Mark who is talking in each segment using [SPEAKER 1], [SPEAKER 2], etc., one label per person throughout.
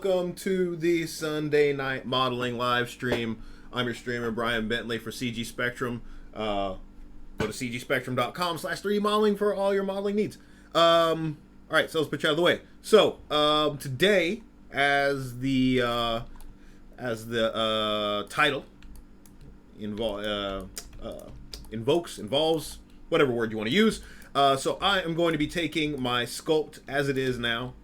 [SPEAKER 1] welcome to the Sunday night modeling live stream. I'm your streamer, Bryan Bentley for CG Spectrum. Go to cgspectrum.com/3D modeling for all your modeling needs. All right, so let's put you out of the way. So today, as the title involves, whatever word you want to use. So I am going to be taking my sculpt as it is now,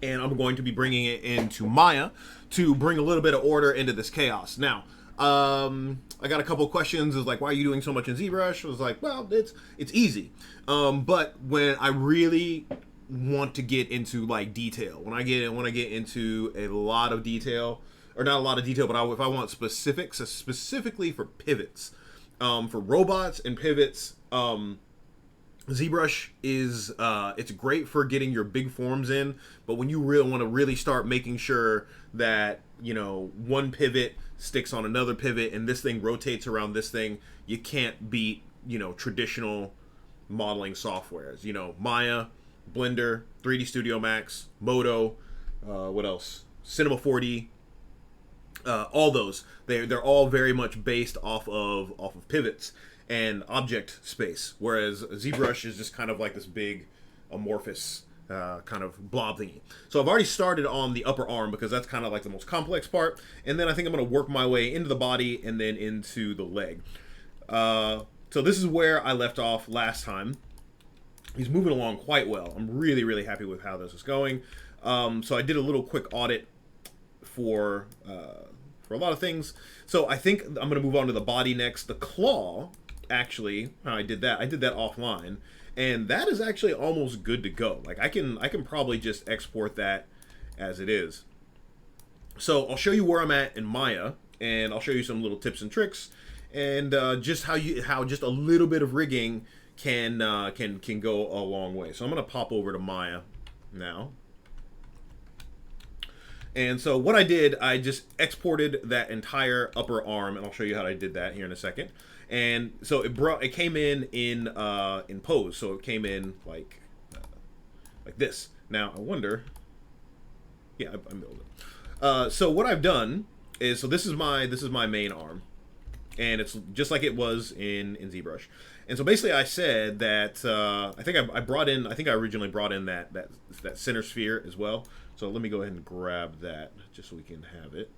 [SPEAKER 1] and I'm going to be bringing it into Maya to bring a little bit of order into this chaos. Now, I got a couple of questions. It was like, why are you doing so much in Zbrush? I was like, well, it's easy. But when I really want to get into like detail, when I get into a lot of detail, or not a lot of detail, but if I want specifics, specifically for pivots, for robots and pivots, Zbrush is it's great for getting your big forms in, but when you really want to really start making sure that, you know, one pivot sticks on another pivot and this thing rotates around this thing, you can't beat, you know, traditional modeling softwares. You know, Maya, Blender, 3D Studio Max, Modo, what else? Cinema 4D. All those, they're all very much based off of pivots and object space, whereas Zbrush is just kind of like this big amorphous kind of blob thingy. So I've already started on the upper arm because that's kind of like the most complex part, and then I think I'm going to work my way into the body and then into the leg. So this is where I left off last time. He's moving along quite well. I'm really happy with how this is going. So I did a little quick audit for a lot of things. So I think I'm going to move on to the body next. The claw, actually, I did that offline, and that is actually almost good to go. Like I can probably just export that as it is. So I'll show you where I'm at in Maya, and I'll show you some little tips and tricks, and just how just a little bit of rigging can go a long way. So I'm going to pop over to Maya now. And so what I did, I just exported that entire upper arm, and I'll show you how I did that here in a second. And so it came in pose, so it came in like this. Now I wonder, yeah, I built it. So what I've done is, so this is my main arm, and it's just like it was in ZBrush. And so basically, I said that I think I originally brought in that center sphere as well. So let me go ahead and grab that just so we can have it.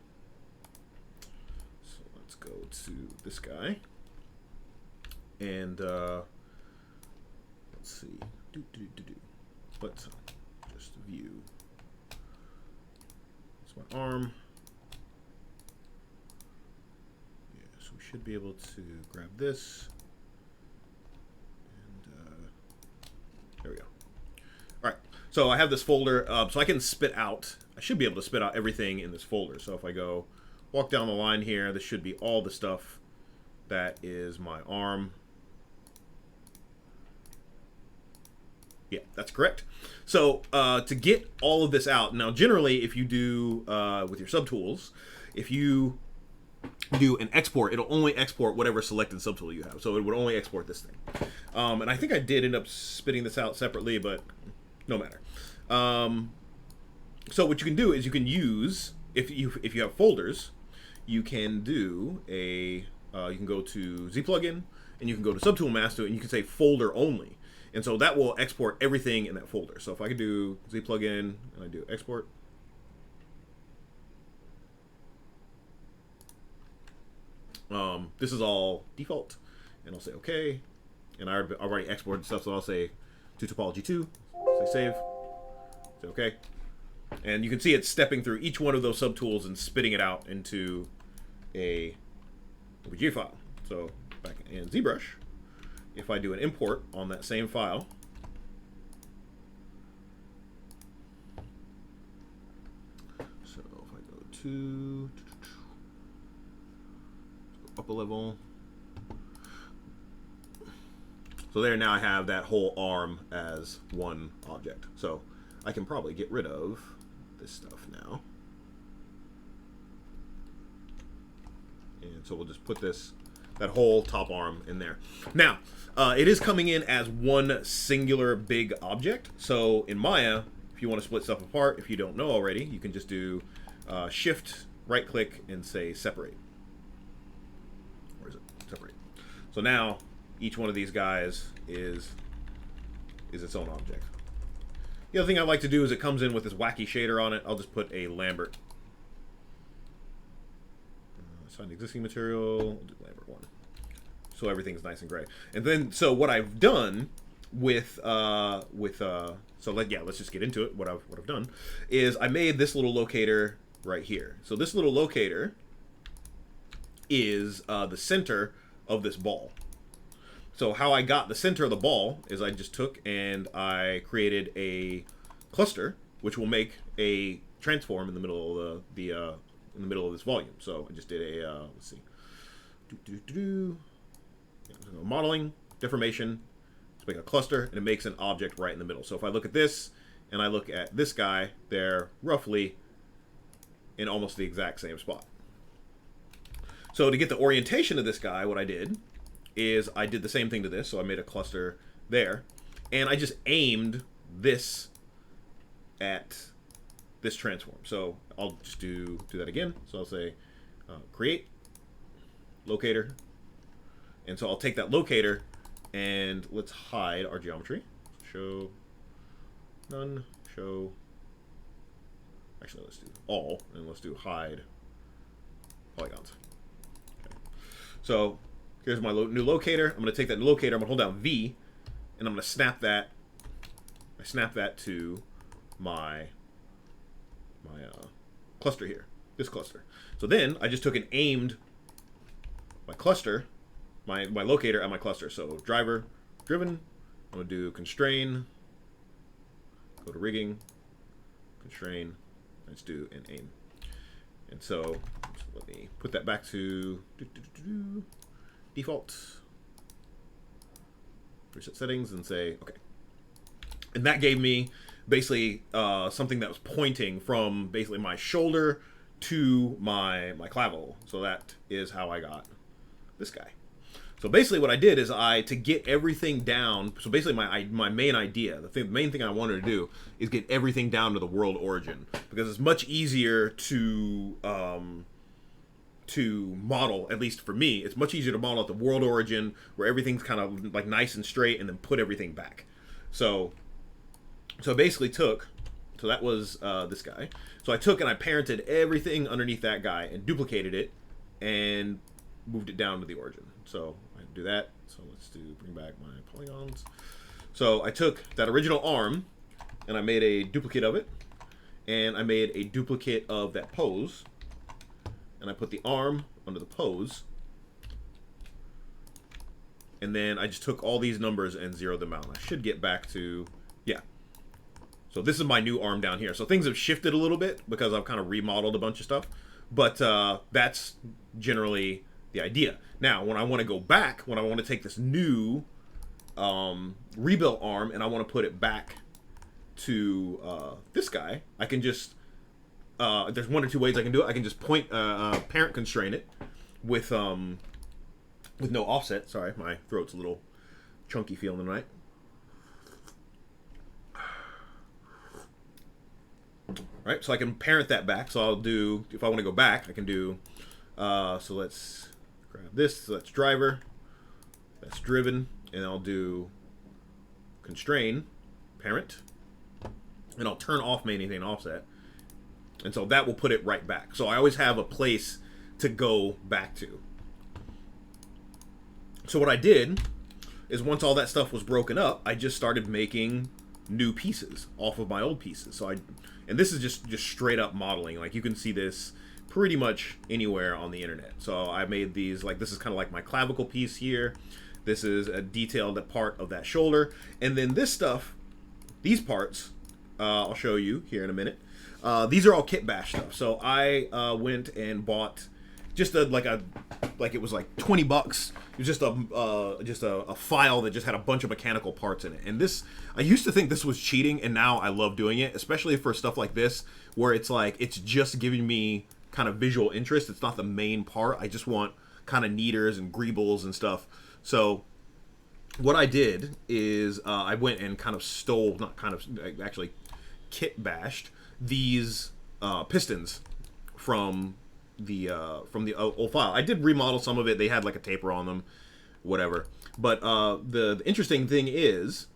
[SPEAKER 1] So let's go to this guy, and let's see, let's just view. It's my arm. Yeah, so we should be able to grab this. There we go. All right, so I have this folder, so I can spit out. I should be able to spit out everything in this folder. So if I go walk down the line here, this should be all the stuff that is my arm. Yeah, that's correct. So to get all of this out, now generally if you do with your subtools, if you do an export, it'll only export whatever selected subtool you have. So it would only export this thing. And I think I did end up spitting this out separately, but no matter. So what you can do is you can use, if you have folders, you can do you can go to Z plugin and you can go to Subtool Master and you can say folder only. And so that will export everything in that folder. So if I could do Z plugin and I do export, this is all default, and I'll say OK, and I've already exported stuff, so I'll say to topology 2, say save, say OK, and you can see it's stepping through each one of those subtools and spitting it out into a OBJ file. So back in ZBrush, if I do an import on that same file, so if I go to up a level. So there, now I have that whole arm as one object. So I can probably get rid of this stuff now. And so we'll just put that whole top arm in there. Now, it is coming in as one singular big object. So in Maya, if if you want to split stuff apart, if you don't know already, you can just do Shift, right click, and say separate. Where is it? Separate. So now each one of these guys is its own object. The other thing I like to do is it comes in with this wacky shader on it. I'll just put a Lambert. Assign existing material. We'll do Lambert 1. So everything's nice and gray. And then, so what I've done with let's just get into it. What I've done is I made this little locator right here. So this little locator is the center of this ball. So how I got the center of the ball is I just took and I created a cluster, which will make a transform in the middle of in the middle of this volume. So I just did a let's see, modeling, deformation. Let's make a cluster, and it makes an object right in the middle. So if I look at this and I look at this guy, they're roughly in almost the exact same spot. So to get the orientation of this guy, what I did is I did the same thing to this. So I made a cluster there, and I just aimed this at this transform. So I'll just do that again. So I'll say create locator, and so I'll take that locator and let's hide our geometry. Show none, show, actually let's do all, and let's do hide polygons. Okay. So here's my new locator. I'm going to take that new locator, I'm going to hold down V, and I'm going to snap that. I snap that to my cluster here, this cluster. So then I just took and aimed my cluster, my locator at my cluster. So driver, driven, I'm going to do constrain, go to rigging, constrain, let's do an aim. And so let me put that back to default, reset settings, and say okay. And that gave me basically something that was pointing from basically my shoulder to my clavicle. So that is how I got this guy. So basically what I did is to get everything down, so basically my main idea, the main thing I wanted to do is get everything down to the world origin, because it's much easier to model, at least for me, it's much easier to model at the world origin where everything's kind of like nice and straight, and then put everything back. So I basically took, so that was this guy. So I took and I parented everything underneath that guy and duplicated it and moved it down to the origin. So I do that. So let's bring back my polygons. So I took that original arm and I made a duplicate of it, and I made a duplicate of that pose, and I put the arm under the pose, and then I just took all these numbers and zeroed them out. I should get back to, yeah. So this is my new arm down here. So things have shifted a little bit because I've kind of remodeled a bunch of stuff, but that's generally the idea. Now, when I want to go back, when I want to take this new rebuilt arm and I want to put it back to this guy, I can just, there's one or two ways I can do it. I can just parent constrain it with no offset. Sorry, my throat's a little chunky feeling tonight. Right, so I can parent that back. So I'll do, if I want to go back, I can do, so let's grab this. So that's driver, that's driven, and I'll do constrain, parent, and I'll turn off maintain offset. And so that will put it right back. So I always have a place to go back to. So what I did is once all that stuff was broken up, I just started making new pieces off of my old pieces. So and this is just straight up modeling. Like you can see this pretty much anywhere on the internet. So I made these, like this is kind of like my clavicle piece here. This is a detailed part of that shoulder. And then this stuff, these parts, I'll show you here in a minute. These are all kit bash stuff. So I went and bought just it was like $20. It was just a file that just had a bunch of mechanical parts in it. And this, I used to think this was cheating, and now I love doing it, especially for stuff like this where it's like it's just giving me kind of visual interest. It's not the main part. I just want kind of neaters and greebles and stuff. So what I did is I went and kind of stole, not kind of, actually kit bashed these pistons from the old file. I did remodel some of it. They had like a taper on them, whatever. But the interesting thing is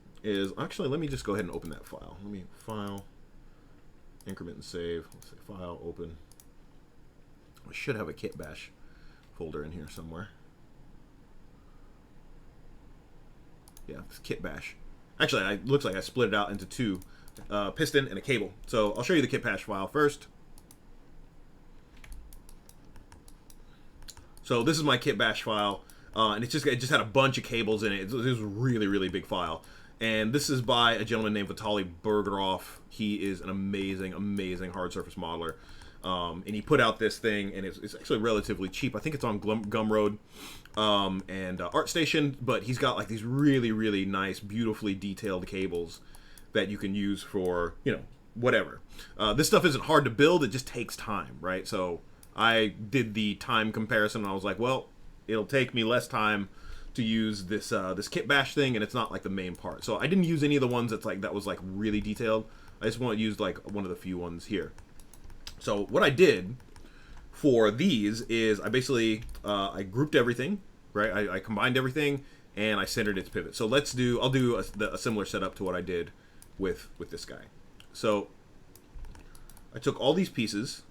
[SPEAKER 1] actually, let me just go ahead and open that file. Let me file, increment and save. Let's say file, open. I should have a kit bash folder in here somewhere. Yeah, it's kit bash. Actually, it looks like I split it out into two, piston and a cable. So I'll show you the kit bash file first. So this is my kit bash file, and it just had a bunch of cables in it. It was a really, really big file. And this is by a gentleman named Vitaly Bergerov. He is an amazing, amazing hard surface modeler. And he put out this thing, and it's actually relatively cheap. I think it's on Gumroad and ArtStation, but he's got like these really, really nice, beautifully detailed cables that you can use for, you know, whatever. This stuff isn't hard to build. It just takes time, right? So I did the time comparison, and I was like, well, it'll take me less time to use this this kit bash thing, and it's not like the main part. So I didn't use any of the ones that was like really detailed. I just want to use like one of the few ones here. So what I did for these is I basically I grouped everything, right? I combined everything and I centered its pivot. So I'll do a similar setup to what I did with this guy. So I took all these pieces.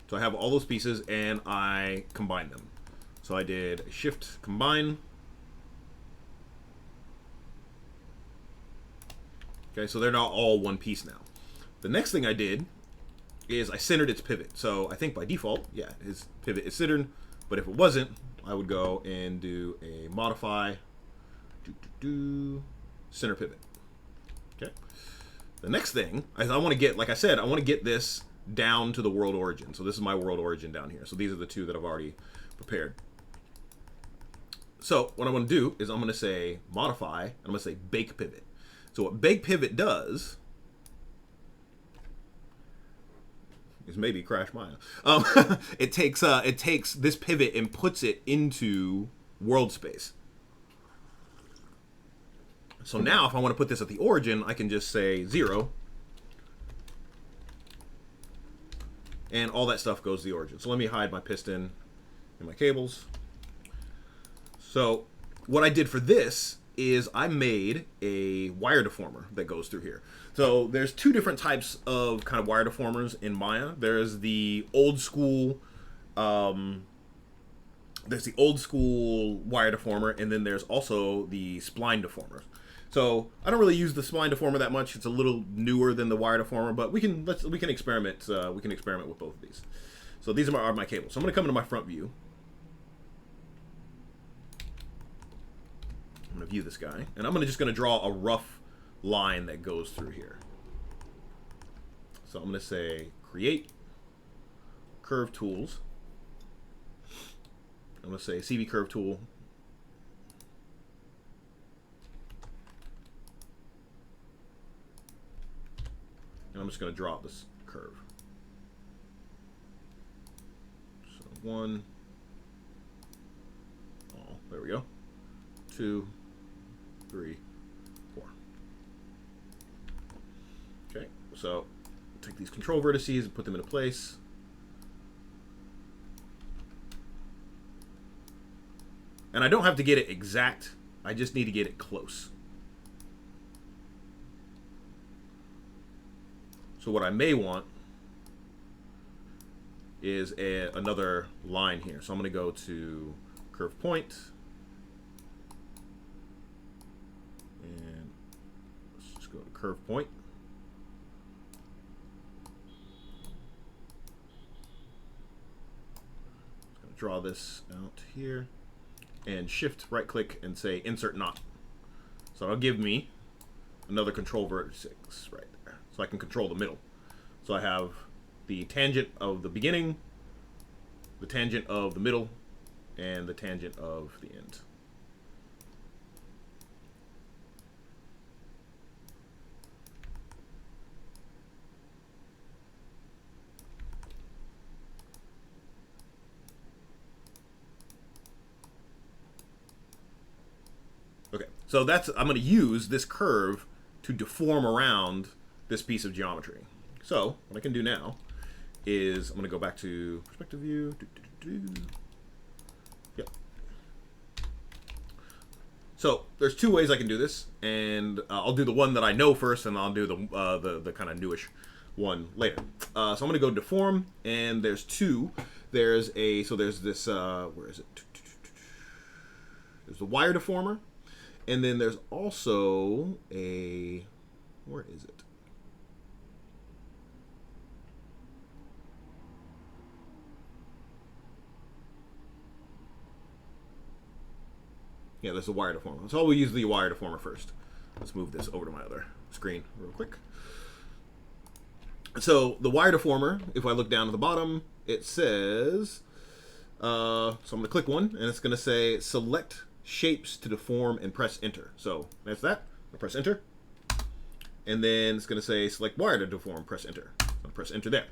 [SPEAKER 1] So I have all those pieces and I combined them. So I did shift combine. Okay, so they're now all one piece now. The next thing I did is I centered its pivot. So I think by default, yeah, his pivot is centered, but if it wasn't, I would go and do a modify, center pivot. Okay. The next thing is I want to get, like I said, I want to get this down to the world origin. So this is my world origin down here. So these are the two that I've already prepared. So what I'm going to do is I'm going to say modify, and I'm going to say bake pivot. So what bake pivot does is maybe crash Maya. It takes this pivot and puts it into world space. So now if I want to put this at the origin, I can just say 0. And all that stuff goes to the origin. So let me hide my piston and my cables. So what I did for this is I made a wire deformer that goes through here. So there's two different types of kind of wire deformers in Maya. There's the old school wire deformer, and then there's also the spline deformer. So I don't really use the spline deformer that much. It's a little newer than the wire deformer, but we can experiment. We can experiment with both of these. So these are my cables. So I'm going to come into my front view. I'm going to view this guy, and I'm just going to draw a rough line that goes through here. So I'm going to say create curve tools. I'm going to say CV curve tool. And I'm just going to draw this curve. So 1. Oh, there we go. 2, 3, 4. Okay, so take these control vertices and put them into place. And I don't have to get it exact, I just need to get it close. So what I may want is another line here. So I'm going to go to curve point. And let's just go to curve point. Just going to draw this out here. And shift right click and say insert knot. So that'll give me another control vertex right there. So I can control the middle. So I have the tangent of the beginning, the tangent of the middle, and the tangent of the end. So that's, I'm going to use this curve to deform around this piece of geometry. So what I can do now is I'm going to go back to perspective view. Yep. So there's two ways I can do this, and I'll do the one that I know first, and I'll do the kind of newish one later. So I'm going to go deform, and there's two. There's this, where is it? There's the wire deformer, and then there's also a, where is it? Yeah, there's the wire deformer. So we'll use the wire deformer first. Let's move this over to my other screen real quick. So the wire deformer, if I look down at the bottom, it says, so I'm going to click one, and it's going to say select shapes to deform and press enter. So that's that. I'll press enter. And then it's going to say select wire to deform, press enter. I'll press enter there.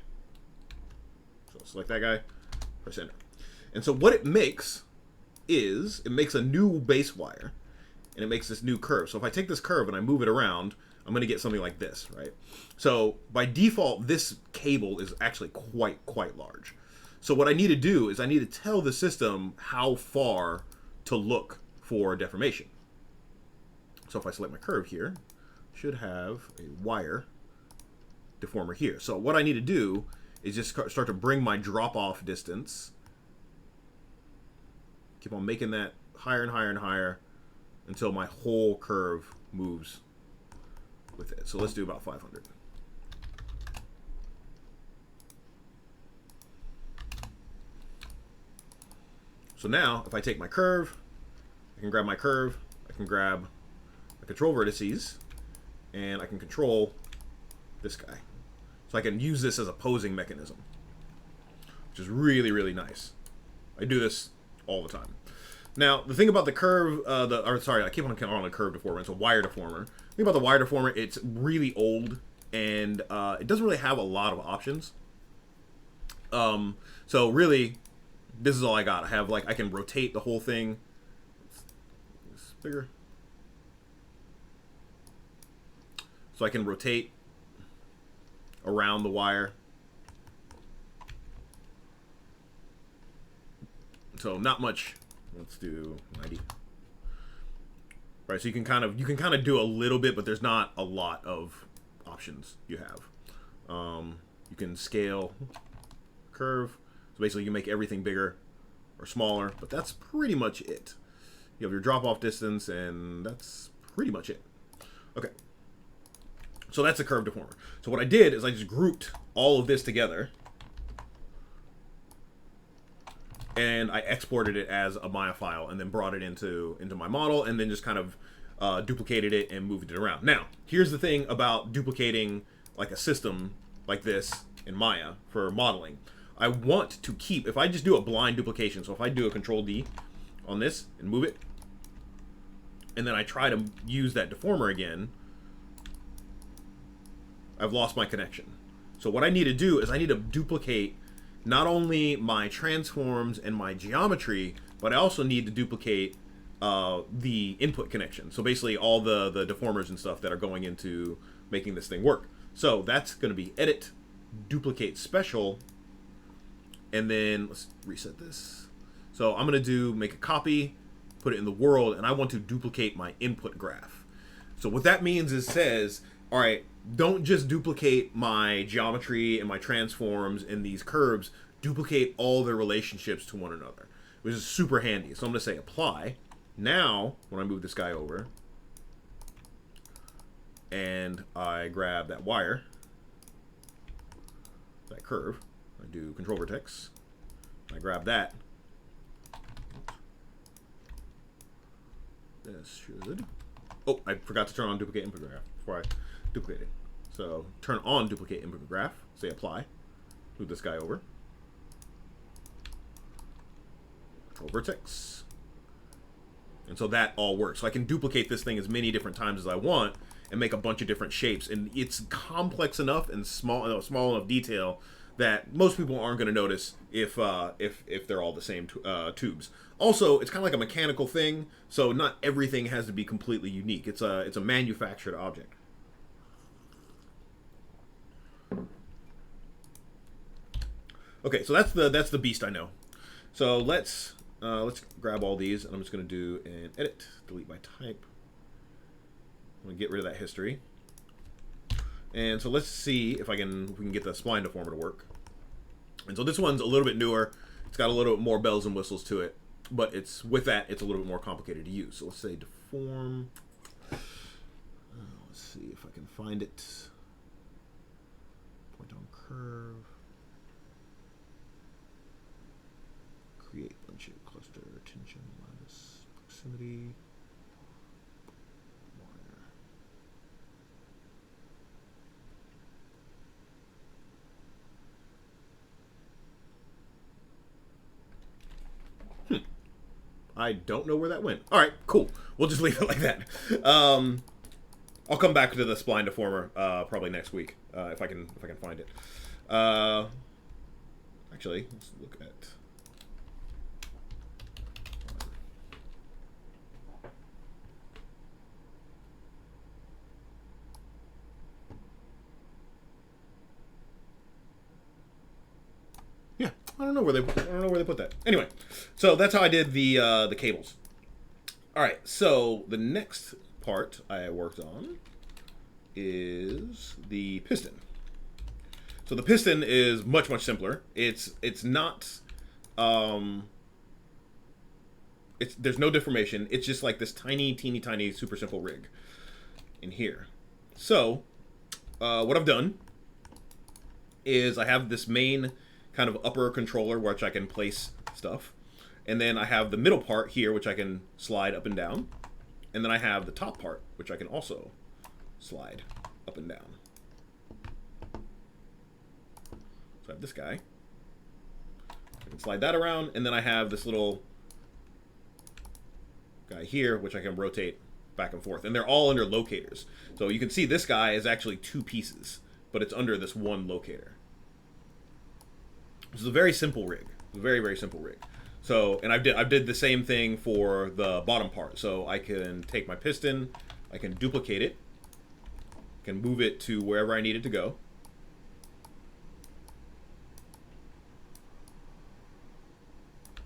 [SPEAKER 1] So select that guy, press enter. And so what it makes is it makes a new base wire, and it makes this new curve. So if I take this curve and I move it around, I'm going to get something like this, right? So by default, this cable is actually quite large. So what I need to do is I need to tell the system how far to look for deformation. So if I select my curve here, I should have a wire deformer here. So what I need to do is just start to bring my drop-off distance. Keep on making that higher and higher and higher until my whole curve moves with it. So let's do about 500. So now, if I take my curve, I can grab my curve, I can grab the control vertices, and I can control this guy. So I can use this as a posing mechanism, which is really nice. I do this all the time. Now, the thing about the curve, I keep on calling it a curve deformer. It's a wire deformer. The thing about the wire deformer, it's really old, and it doesn't really have a lot of options. So really, this is all I got. I have, like, I can rotate the whole thing. It's bigger. So I can rotate around the wire. So not much. Let's do 90. Right, so you can kind of do a little bit, but there's not a lot of options you have. You can scale curve. So basically you make everything bigger or smaller, but that's pretty much it. You have your drop-off distance, and that's pretty much it. Okay. So that's a curve deformer. So what I did is I just grouped all of this together, and I exported it as a Maya file, and then brought it into my model, and then just kind of duplicated it and moved it around. Now, here's the thing about duplicating like a system like this in Maya for modeling. I want to keep, if I just do a blind duplication, so if I do a Control D on this and move it, and then I try to use that deformer again, I've lost my connection. So what I need to do is I need to duplicate not only my transforms and my geometry, but I also need to duplicate the input connection. So basically all the deformers and stuff that are going into making this thing work. So that's going to be edit, duplicate special, and then let's reset this. So I'm going to make a copy, put it in the world, and I want to duplicate my input graph. So what that means is says, all right, don't just duplicate my geometry and my transforms and these curves, duplicate all their relationships to one another, which is super handy. So I'm going to say apply. Now, when I move this guy over and I grab that wire, that curve, I do control vertex, I grab that. This should, oh, I forgot to turn on duplicate input graph before I duplicate it. So turn on duplicate input graph, say apply, move this guy over, control vertex, and so that all works. So I can duplicate this thing as many different times as I want and make a bunch of different shapes, and it's complex enough and small enough detail that most people aren't going to notice if they're all the same tubes. Also, it's kind of like a mechanical thing, so not everything has to be completely unique. It's a manufactured object. Okay, so that's the beast I know. So let's grab all these, and I'm just going to do an edit, delete by type. I'm going to get rid of that history. And so let's see if we can get the Spline Deformer to work. And so this one's a little bit newer. It's got a little bit more bells and whistles to it, but it's a little bit more complicated to use. So let's say deform. Let's see if I can find it. Point on curve. Create bunch of cluster tension minus proximity. I don't know where that went. All right, cool. We'll just leave it like that. I'll come back to the Spline Deformer probably next week if I can find it. Actually, let's look at. Yeah, I don't know where they put that. Anyway, so that's how I did the cables. All right, so the next part I worked on is the piston. So the piston is much simpler. It's not there's no deformation. It's just like this teeny tiny super simple rig in here. So what I've done is I have this main kind of upper controller which I can place stuff, and then I have the middle part here which I can slide up and down, and then I have the top part which I can also slide up and down. So I have this guy, I can slide that around, and then I have this little guy here which I can rotate back and forth, and they're all under locators. So you can see this guy is actually two pieces, but it's under this one locator. This is a very simple rig, very simple rig. So, and I did the same thing for the bottom part. So I can take my piston, I can duplicate it, can move it to wherever I need it to go.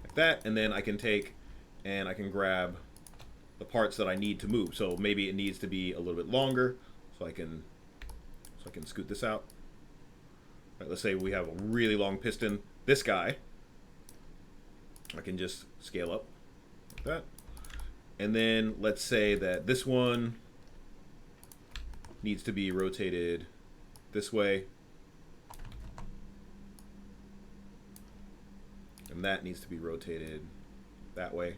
[SPEAKER 1] Like that, and then I can take and I can grab the parts that I need to move. So maybe it needs to be a little bit longer, so I can scoot this out. Right, let's say we have a really long piston. This guy, I can just scale up like that. And then let's say that this one needs to be rotated this way. And that needs to be rotated that way.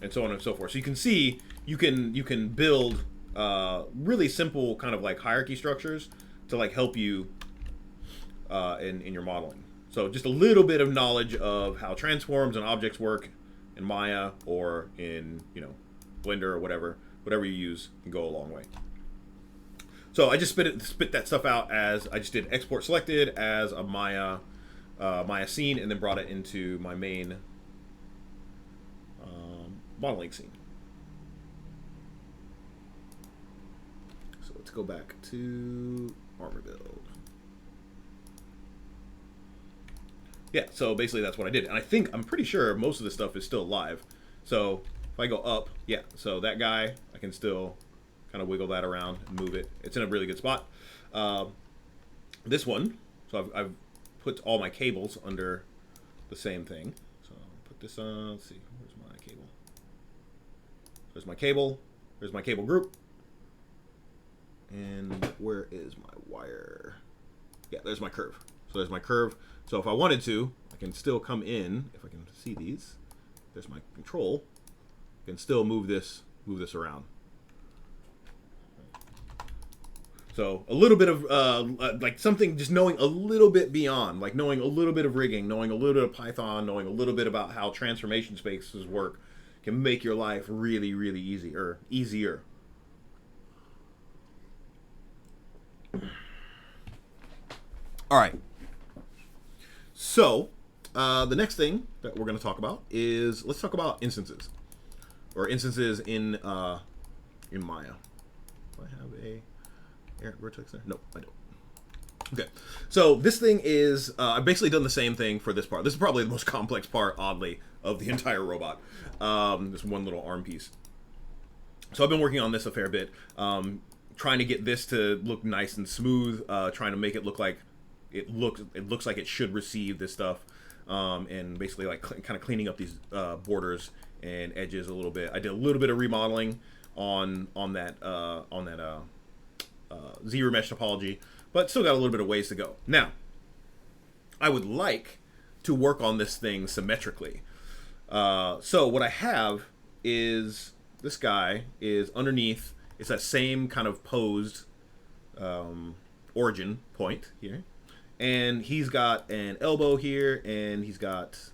[SPEAKER 1] And so on and so forth. So you can see, you can build really simple kind of like hierarchy structures to like help you in your modeling. So just a little bit of knowledge of how transforms and objects work in Maya or in Blender or whatever you use can go a long way. So I just spit that stuff out as I just did export selected as a Maya scene, and then brought it into my main modeling scene. So let's go back to armor build. Yeah, so basically that's what I did. And I'm pretty sure most of this stuff is still live. So if I go up, yeah, so that guy, I can still kind of wiggle that around and move it. It's in a really good spot. This one, so I've put all my cables under the same thing. So I'll put this on, let's see, where's my cable? There's my cable, there's my cable group. And where is my wire? Yeah, there's my curve. So there's my curve. So if I wanted to, I can still come in, if I can see these, there's my control. I can still move this around. So a little bit of like something, just knowing a little bit beyond, like knowing a little bit of rigging, knowing a little bit of Python, knowing a little bit about how transformation spaces work can make your life really easier. All right. So the next thing that we're going to talk about is, let's talk about instances, or instances in Maya. Do I have a errant vertex there? No, I don't. Okay, so this thing is, I've basically done the same thing for this part. This is probably the most complex part, oddly, of the entire robot. This one little arm piece. So I've been working on this a fair bit, trying to get this to look nice and smooth, trying to make it look like it looks like it should receive this stuff, and basically like kind of cleaning up these borders and edges a little bit. I did a little bit of remodeling on that ZBrush topology, but still got a little bit of ways to go. Now, I would like to work on this thing symmetrically. So what I have is this guy is underneath. It's that same kind of posed origin point here. And he's got an elbow here, and he's got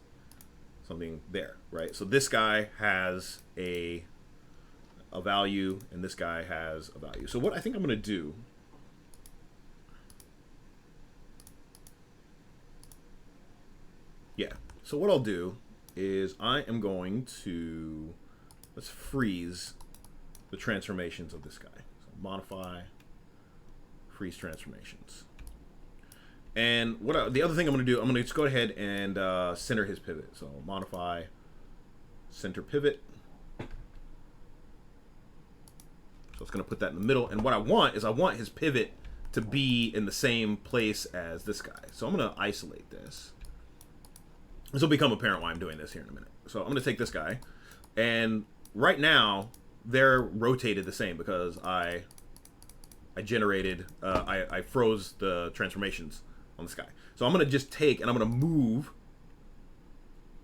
[SPEAKER 1] something there, right? So this guy has a value, and this guy has a value. So what I think I'm going to do so what I'll do is I am going to, let's freeze the transformations of this guy. So modify, freeze transformations. And the other thing I'm going to do, I'm going to just go ahead and center his pivot. So modify, center pivot. So it's going to put that in the middle. And what I want is I want his pivot to be in the same place as this guy. So I'm going to isolate this. This will become apparent why I'm doing this here in a minute. So I'm going to take this guy, and right now they're rotated the same because I generated, I froze the transformations on this guy. So I'm going to just take and I'm going to move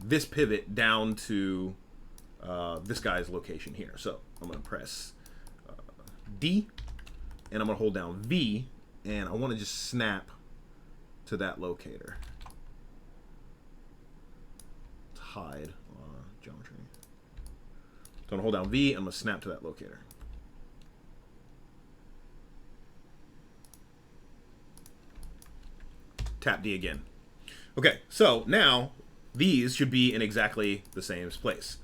[SPEAKER 1] this pivot down to this guy's location here. So I'm going to press D, and I'm going to hold down V, and I want to just snap to that locator. Hide geometry. So I'm going to hold down V, and I'm going to snap to that locator. Tap D again. Okay, so now these should be in exactly the same place.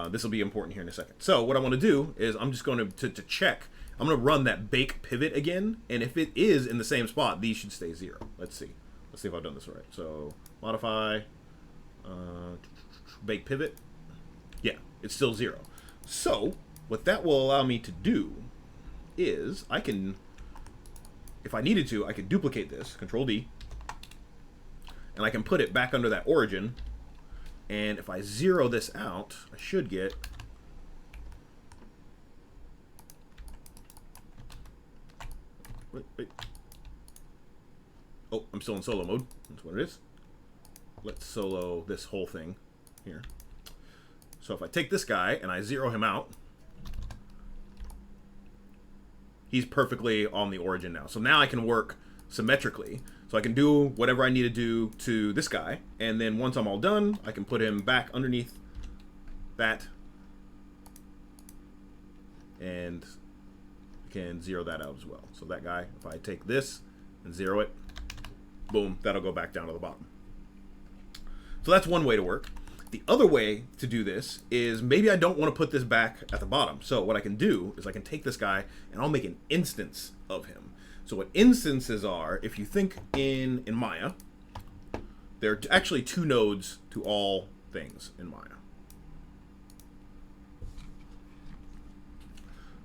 [SPEAKER 1] This will be important here in a second. So what I want to do is I'm just going to check. I'm going to run that bake pivot again, and if it is in the same spot, these should stay 0. Let's see. Let's see if I've done this right. So modify, bake pivot. Yeah, it's still 0. So what that will allow me to do is I can, if I needed to, I could duplicate this, Control D, and I can put it back under that origin. And if I zero this out, I should get wait. Oh, I'm still in solo mode. That's what it is. Let's solo this whole thing here. So if I take this guy and I zero him out, he's perfectly on the origin now. So now I can work symmetrically. So I can do whatever I need to do to this guy, and then once I'm all done, I can put him back underneath that, and I can zero that out as well. So that guy, if I take this and zero it, boom, that'll go back down to the bottom. So that's one way to work. The other way to do this is maybe I don't want to put this back at the bottom. So what I can do is I can take this guy and I'll make an instance of him. So what instances are, if you think in Maya, there are actually 2 nodes to all things in Maya.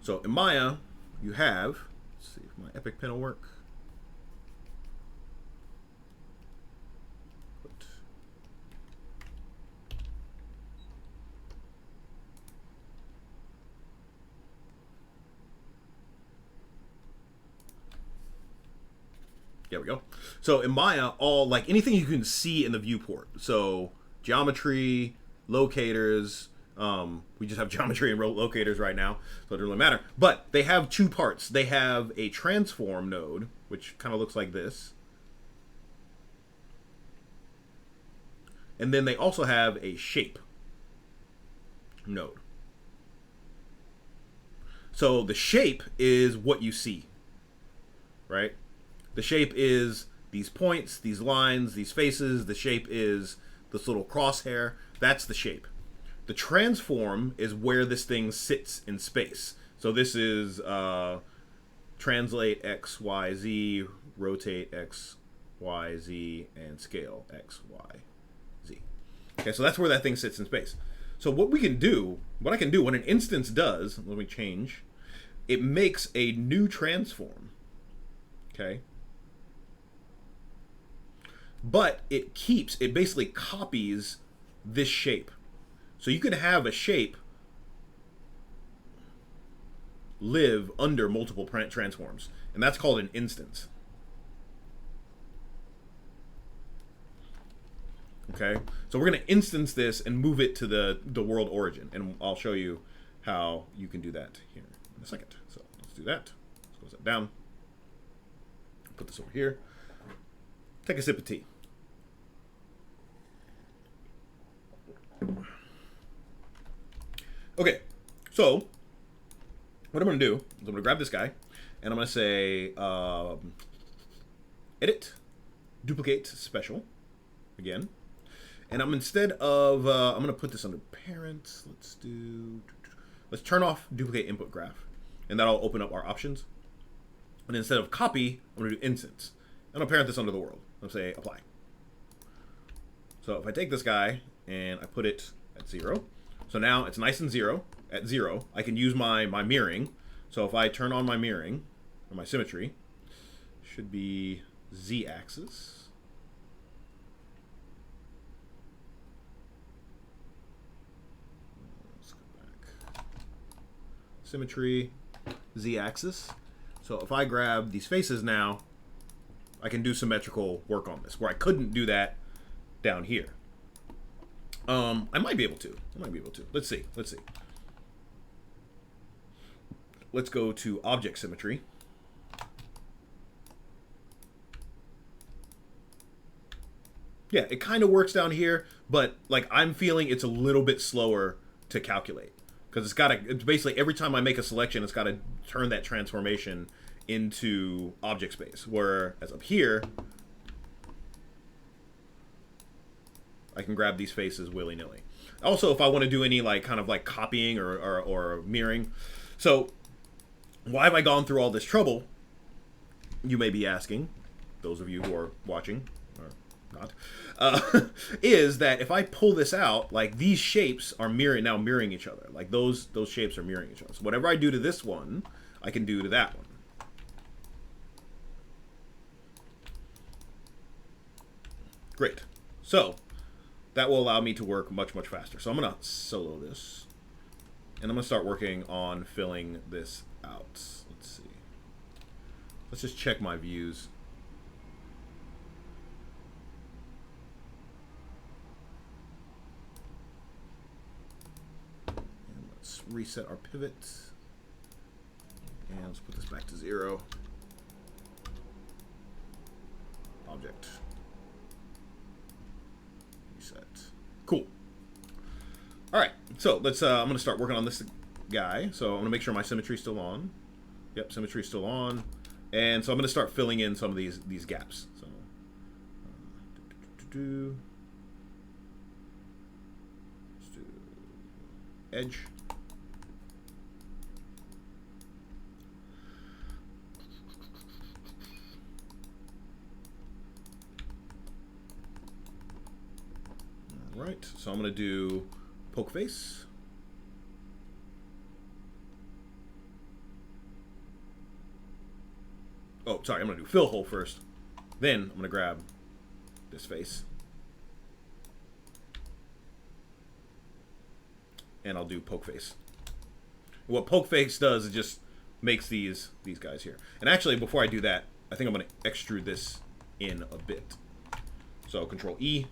[SPEAKER 1] So in Maya, you have, let's see if my Epic Pen will work. There we go. So in Maya, all like anything you can see in the viewport. So geometry, locators. We just have geometry and locators right now, so it doesn't really matter. But they have 2 parts. They have a transform node, which kind of looks like this. And then they also have a shape node. So the shape is what you see, right? The shape is these points, these lines, these faces. The shape is this little crosshair. That's the shape. The transform is where this thing sits in space. So this is translate X, Y, Z, rotate X, Y, Z, and scale X, Y, Z. Okay, so that's where that thing sits in space. So what we can do, what I can do, what an instance does, let me change, it makes a new transform. Okay. But it basically copies this shape. So you can have a shape live under multiple transforms, and that's called an instance. Okay, so we're going to instance this and move it to the world origin, and I'll show you how you can do that here in a second. So let's do that. Let's close that down. Put this over here. Take a sip of tea. Okay, so what I'm going to do is I'm going to grab this guy, and I'm going to say edit, duplicate special, again. And I'm instead of, I'm going to put this under parent. Let's turn off duplicate input graph, and that'll open up our options. And instead of copy, I'm going to do instance. And I'll parent this under the world. I'll say apply. So if I take this guy and I put it at 0, so now it's nice and at 0. I can use my mirroring. So if I turn on my mirroring, or my symmetry, should be Z-axis. Let's go back. Symmetry, Z-axis. So if I grab these faces now, I can do symmetrical work on this, where I couldn't do that down here. I might be able to. Let's see. Let's go to object symmetry. Yeah, it kind of works down here, but like I'm feeling it's a little bit slower to calculate because it's basically every time I make a selection, it's got to turn that transformation into object space. Whereas up here, I can grab these faces willy-nilly. Also, if I want to do any like kind of like copying or mirroring. So why have I gone through all this trouble? You may be asking, those of you who are watching or not, is that if I pull this out, like these shapes are mirroring each other. Like those shapes are mirroring each other. So whatever I do to this one, I can do to that one. Great. So that will allow me to work much, much faster. So I'm going to solo this, and I'm going to start working on filling this out. Let's see. Let's just check my views. And let's reset our pivot. And let's put this back to 0. Object. Cool. All right, so let's. I'm gonna start working on this guy. So I'm gonna make sure my symmetry's still on. Yep, symmetry's still on, and so I'm gonna start filling in some of these gaps. So, let's do edge. Right, so I'm going to do poke face. Oh, sorry, I'm going to do fill hole first. Then I'm going to grab this face. And I'll do poke face. What poke face does is just makes these guys here. And actually, before I do that, I think I'm going to extrude this in a bit. So Control E.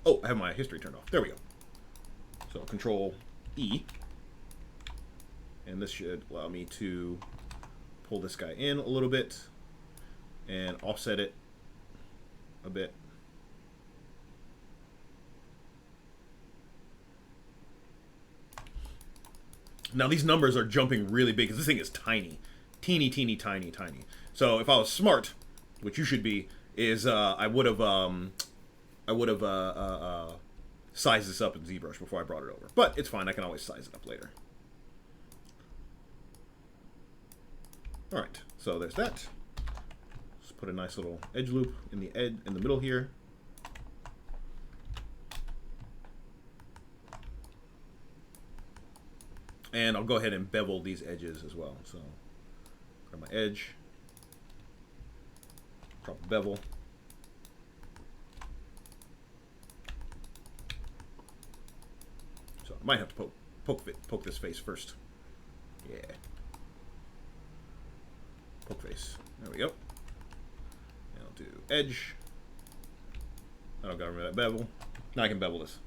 [SPEAKER 1] Oh, I have my history turned off. There we go. So Control E. And this should allow me to pull this guy in a little bit and offset it a bit. Now these numbers are jumping really big because this thing is tiny. Teeny, teeny, tiny, tiny. So if I was smart, which you should be, is I would have sized this up in ZBrush before I brought it over. But it's fine, I can always size it up later. Alright, so there's that. Just put a nice little edge loop in the middle here. And I'll go ahead and bevel these edges as well. So grab my edge, drop a bevel. So I might have to poke this face first. Yeah. Poke face. There we go. And I'll do edge. I don't got rid of that bevel. Now I can bevel this.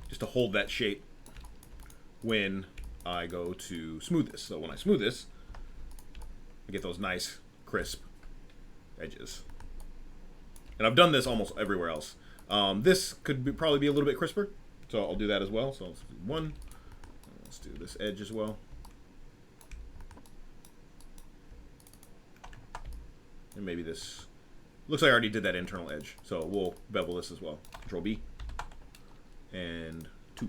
[SPEAKER 1] Just to hold that shape when I go to smooth this. So when I smooth this, I get those nice, crisp edges. And I've done this almost everywhere else. This could probably be a little bit crisper, so I'll do that as well. So let's do one. Let's do this edge as well. And maybe this. Looks like I already did that internal edge, so we'll bevel this as well. Control B. And 2.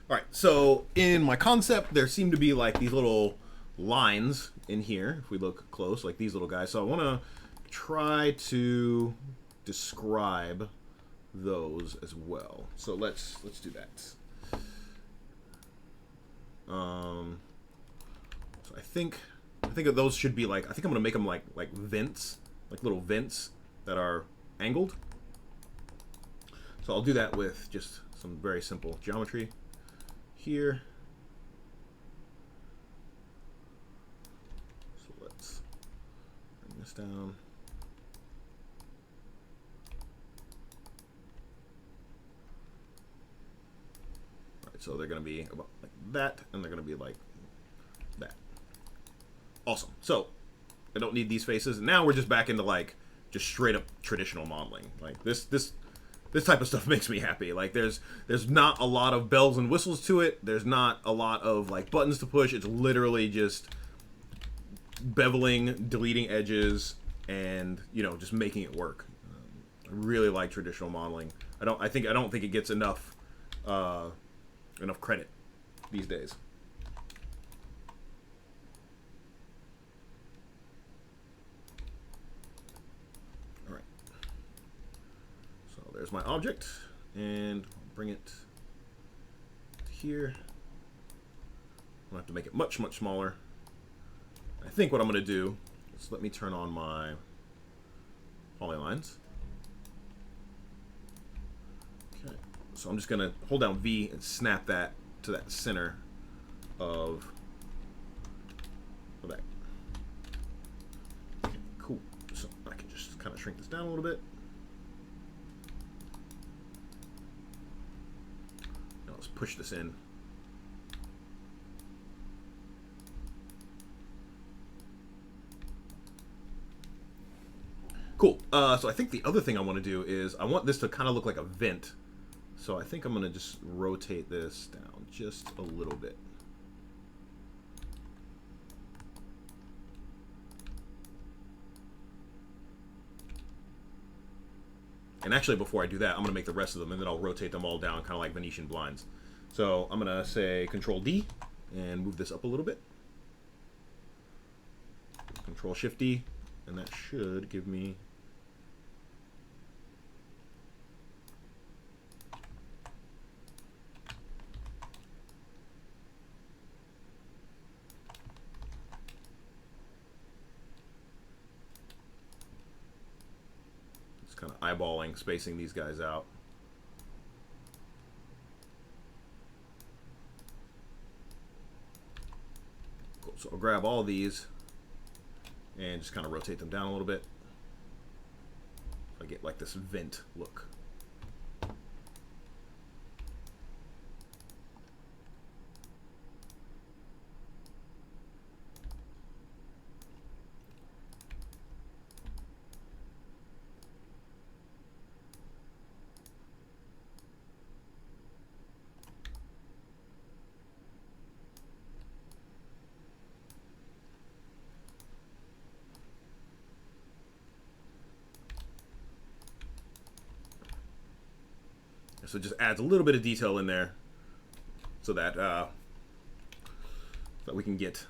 [SPEAKER 1] All right, so in my concept, there seem to be like these little lines in here, if we look close, like these little guys. So I want to try to describe those as well. So let's do that. So I think that those should be like, I think I'm gonna make them like vents, like little vents that are angled. So I'll do that with just some very simple geometry here. So let's bring this down. All right, so they're gonna be about like that, and they're gonna be like that. Awesome. So I don't need these faces. And now we're just back into like just straight up traditional modeling. Like this type of stuff makes me happy. Like there's not a lot of bells and whistles to it. There's not a lot of like buttons to push. It's literally just beveling, deleting edges, and just making it work. I really like traditional modeling. I don't think it gets enough credit these days. There's my object, and I'll bring it here. I'll have to make it much, much smaller. I think what I'm going to do is let me turn on my polylines. Okay, so I'm just going to hold down V and snap that to that center of that. Okay, cool. So I can just kind of shrink this down a little bit. Push this in. Cool. So I think the other thing I want to do is I want this to kind of look like a vent. So I think I'm going to just rotate this down just a little bit. And actually, before I do that, I'm going to make the rest of them, and then I'll rotate them all down, kind of like Venetian blinds. So I'm going to say Control D and move this up a little bit. Control Shift D, and that should give me just kind of eyeballing, spacing these guys out. So I'll grab all these and just kind of rotate them down a little bit. I get like this vent look. So it just adds a little bit of detail in there so that that we can get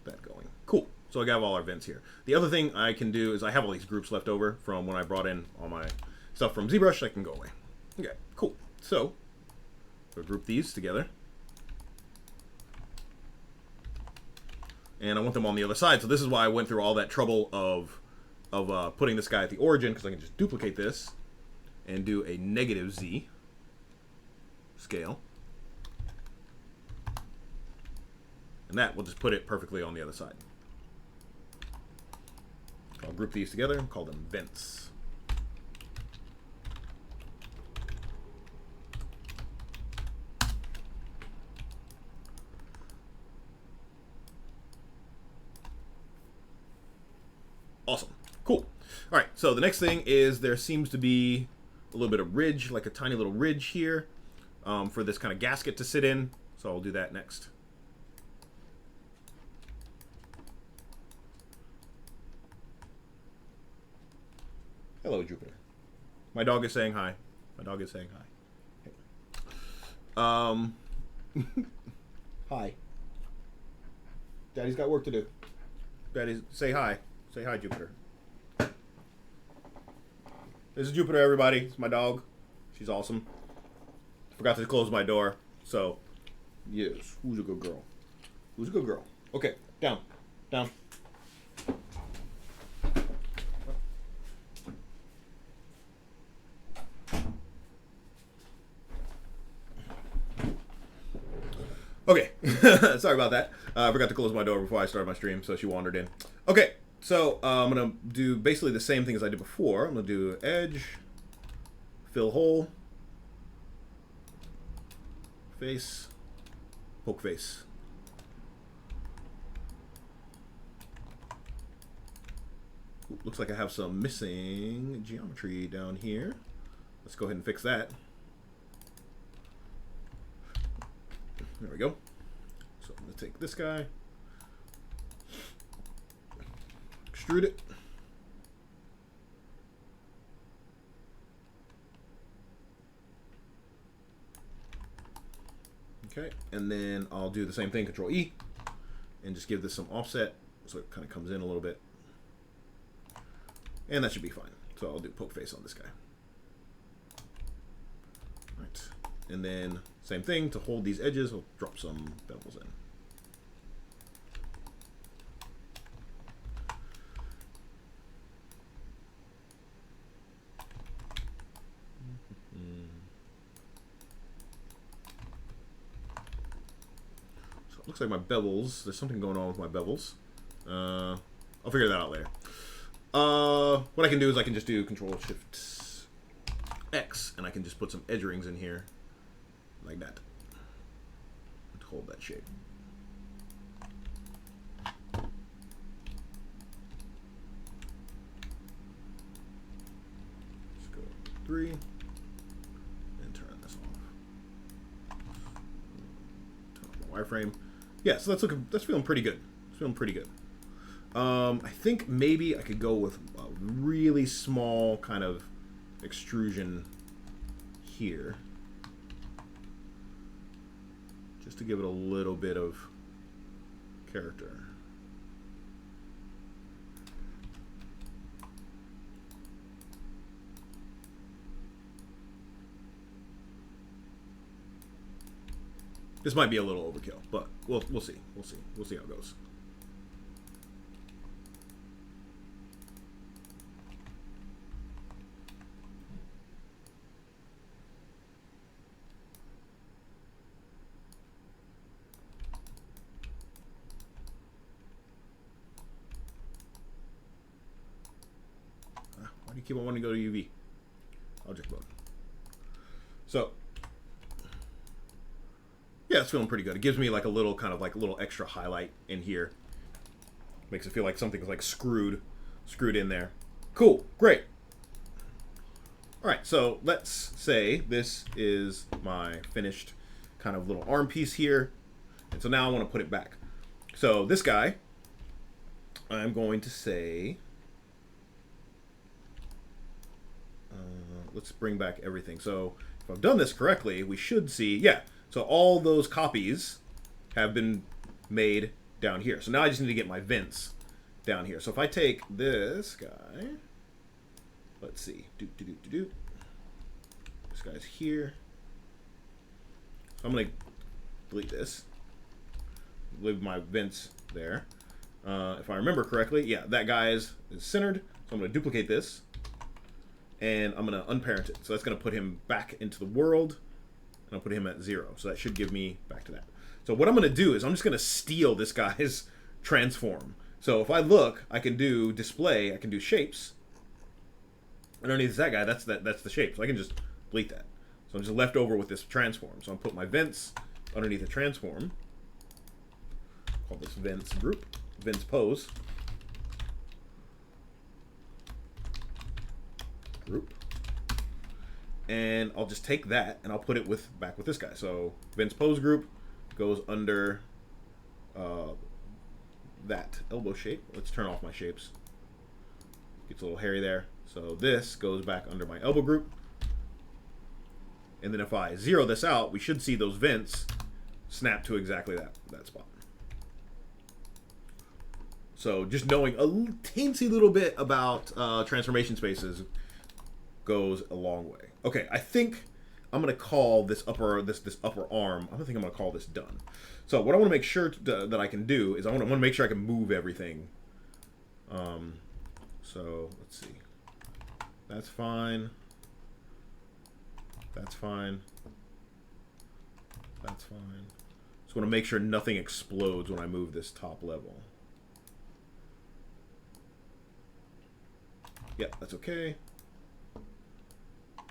[SPEAKER 1] that going. Cool. So I got all our vents here. The other thing I can do is I have all these groups left over from when I brought in all my stuff from ZBrush. I can go away. Okay, cool. So we'll group these together. And I want them on the other side. So this is why I went through all that trouble of putting this guy at the origin, because I can just duplicate this and do a -Z scale. And that will just put it perfectly on the other side. I'll group these together and call them vents. Awesome. Cool. All right, so the next thing is there seems to be a little bit of ridge, like a tiny little ridge here for this kind of gasket to sit in. So I'll do that next. Hello, Jupiter. My dog is saying hi. My dog is saying hi. Hi. Daddy's got work to do. Daddy, say hi. Say hi, Jupiter. This is Jupiter, everybody. It's my dog. She's awesome. Forgot to close my door. So, yes. Who's a good girl? Who's a good girl? Okay, down. Down. Okay, sorry about that. I forgot to close my door before I started my stream, so she wandered in. Okay, so I'm going to do basically the same thing as I did before. I'm going to do edge, fill hole, face, poke face. Ooh, looks like I have some missing geometry down here. Let's go ahead and fix that. There we go. So I'm going to take this guy, extrude it. Okay, and then I'll do the same thing, Control E, and just give this some offset so it kind of comes in a little bit. And that should be fine. So I'll do poke face on this guy. All right. And then same thing, to hold these edges, we'll drop some bevels in. So it looks like my bevels, there's something going on with my bevels. I'll figure that out later. What I can do is I can just do Control-Shift-X, and I can just put some edge rings in here. Like that. And hold that shape. Let's go 3 and turn this off. Turn off my wireframe. Yeah, so that's feeling pretty good. It's feeling pretty good. I think maybe I could go with a really small kind of extrusion here. Just to give it a little bit of character. This might be a little overkill, but we'll see. We'll see how it goes. Why do you keep on wanting to go to UV? Object mode. So yeah, it's feeling pretty good. It gives me like a little kind of like a little extra highlight in here. Makes it feel like something's like screwed in there. Cool, great. All right, so let's say this is my finished kind of little arm piece here. And so now I want to put it back. So this guy, I'm going to say, let's bring back everything. So if I've done this correctly, we should see, yeah, so all those copies have been made down here. So now I just need to get my vents down here. So if I take this guy, let's see, this guy's here. So I'm going to delete this, leave my vents there. If I remember correctly, yeah, that guy is centered. So I'm going to duplicate this, and I'm going to unparent it. So that's going to put him back into the world, and I'll put him at 0. So that should give me back to that. So what I'm going to do is I'm just going to steal this guy's transform. So if I look, I can do display, I can do shapes. Underneath that guy, that's the shape. So I can just delete that. So I'm just left over with this transform. So I'll put my vents underneath the transform. Call this vents group, vents pose. Group. And I'll just take that and I'll put it back with this guy. So vents pose group goes under that elbow shape. Let's turn off my shapes. Gets a little hairy there. So this goes back under my elbow group. And then if I zero this out, we should see those vents snap to exactly that spot. So just knowing a teensy little bit about transformation spaces goes a long way. Okay, I think I'm gonna call this upper arm. I think I'm gonna call this done. So what I want to make sure that I can do is I want to make sure I can move everything. So let's see. That's fine. That's fine. That's fine. Just want to make sure nothing explodes when I move this top level. Yeah, that's okay.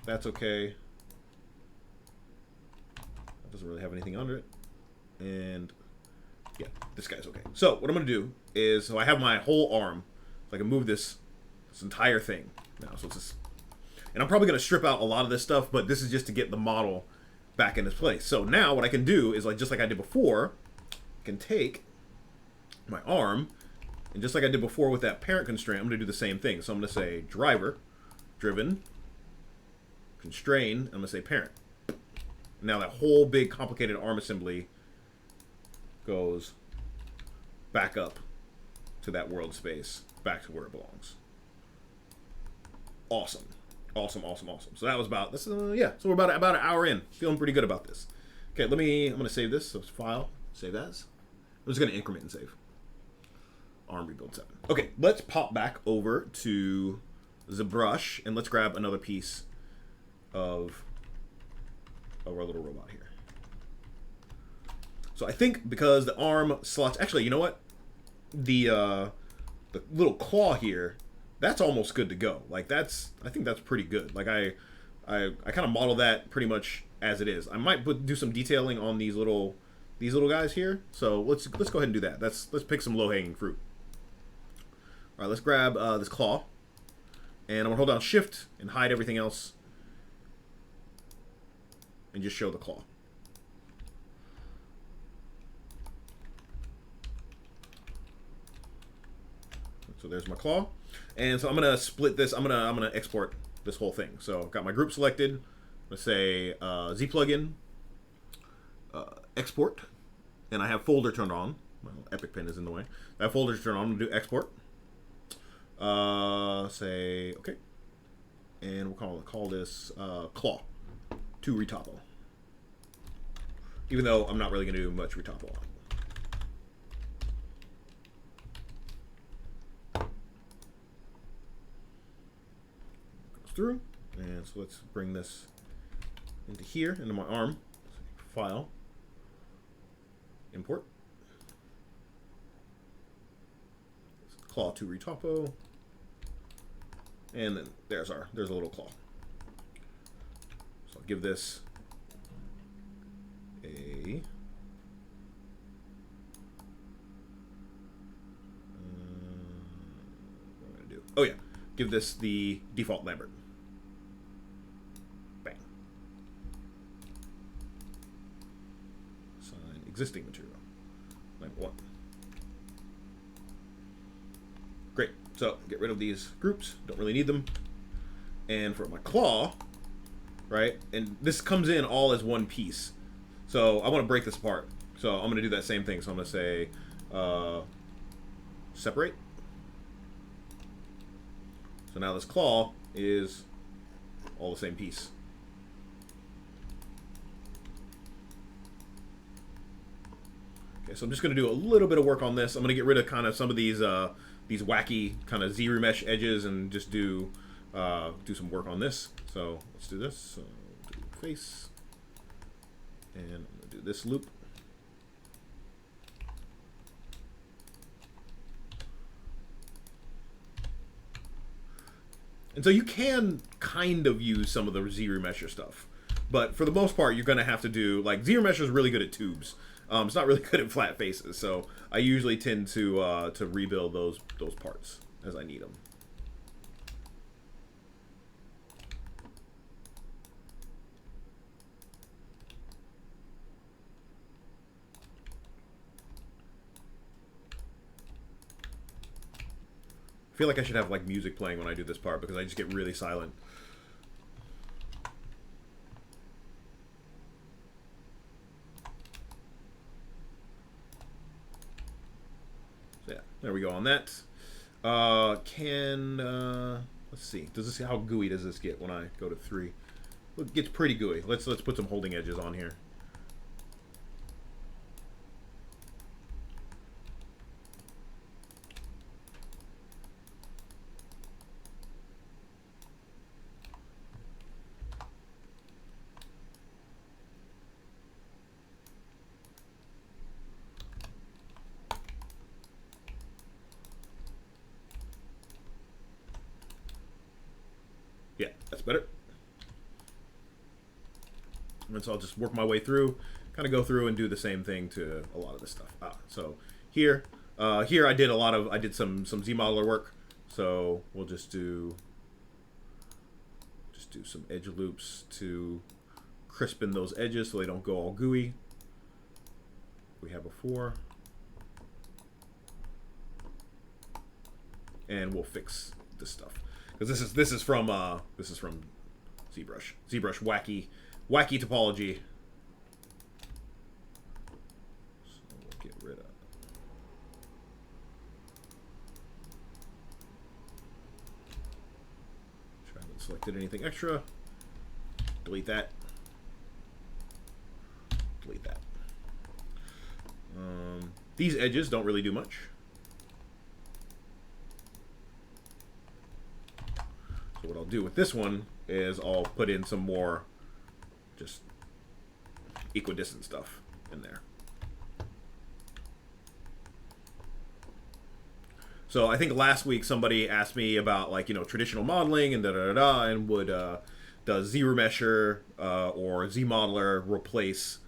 [SPEAKER 1] That's okay. That doesn't really have anything under it. And yeah, this guy's okay. So what I'm going to do is, so I have my whole arm. So I can move this entire thing now. So it's just, and I'm probably going to strip out a lot of this stuff, but this is just to get the model back in its place. So now what I can do is, like just like I did before, I can take my arm, and just like I did before with that parent constraint, I'm going to do the same thing. So I'm going to say driver, driven, constrain, I'm going to say parent. Now that whole big complicated arm assembly goes back up to that world space, back to where it belongs. Awesome. Awesome, awesome, awesome. So that was about, this, yeah, so we're about an hour in. Feeling pretty good about this. Okay, I'm going to save this. So it's file, save as. I'm just going to increment and save. Arm rebuild 7. Okay, let's pop back over to Zbrush, and let's grab another piece of our little robot here. So I think because the arm slots, actually, you know what? The little claw here, that's almost good to go. Like I think that's pretty good. Like I kind of model that pretty much as it is. I might do some detailing on these little guys here. So let's go ahead and do that. Let's pick some low-hanging fruit. All right, let's grab this claw, and I'm gonna hold down Shift and hide everything else, and just show the claw. So there's my claw, and so I'm gonna split this. I'm gonna export this whole thing. So I've got my group selected. Let's say Z plugin, export, and I have folder turned on. My Epic Pen is in the way. That folder's turned on. I'm gonna do export. Say okay, and we'll call this claw to retopo. Even though I'm not really gonna do much retopo on it. Through, and so let's bring this into here, into my arm. File, import, claw to retopo, and then there's a little claw. So I'll give this a what am I gonna do? Oh yeah, give this the default Lambert. Existing material. Lambert 1. Great. So get rid of these groups. Don't really need them. And for my claw, right? And this comes in all as one piece. So I want to break this apart. So I'm going to do that same thing. So I'm going to say separate. So now this claw is all the same piece. Okay, so I'm just going to do a little bit of work on this. I'm going to get rid of kind of some of these wacky kind of Z-remesh edges and just do some work on this. So let's do this. So do face, and I'm going to do this loop. And so you can kind of use some of the Z-remesher stuff, but for the most part, you're going to have to do, like, Z-remesher is really good at tubes. It's not really good at flat faces, so I usually tend to rebuild those parts as I need them. I feel like I should have like music playing when I do this part because I just get really silent. So yeah, there we go on that. Let's see. Does this, how gooey does this get when I go to 3? It gets pretty gooey. Let's put some holding edges on here. Yeah, that's better. And so I'll just work my way through, kind of go through and do the same thing to a lot of this stuff. So here I did some Z modeler work. So we'll just do some edge loops to crispen those edges so they don't go all gooey. We have before. And we'll fix this stuff. Because this is from Zbrush. Zbrush wacky topology. So we'll get rid of. I haven't selected anything extra. Delete that. Delete that. These edges don't really do much. So what I'll do with this one is I'll put in some more just equidistant stuff in there. So I think last week somebody asked me about, like, you know, traditional modeling and and would does Z-remesher or Z-modeler replace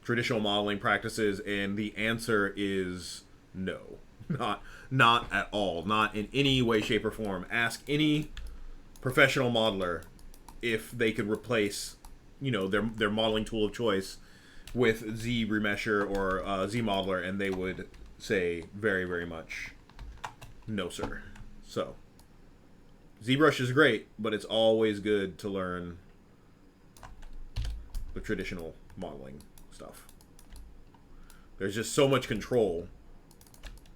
[SPEAKER 1] traditional modeling practices? And the answer is no. Not at all. Not in any way, shape, or form. Ask any professional modeler if they could replace, you know, their modeling tool of choice with Z-remesher or Z-modeler, and they would say very, very much no, sir. So ZBrush is great, but it's always good to learn the traditional modeling stuff. There's just so much control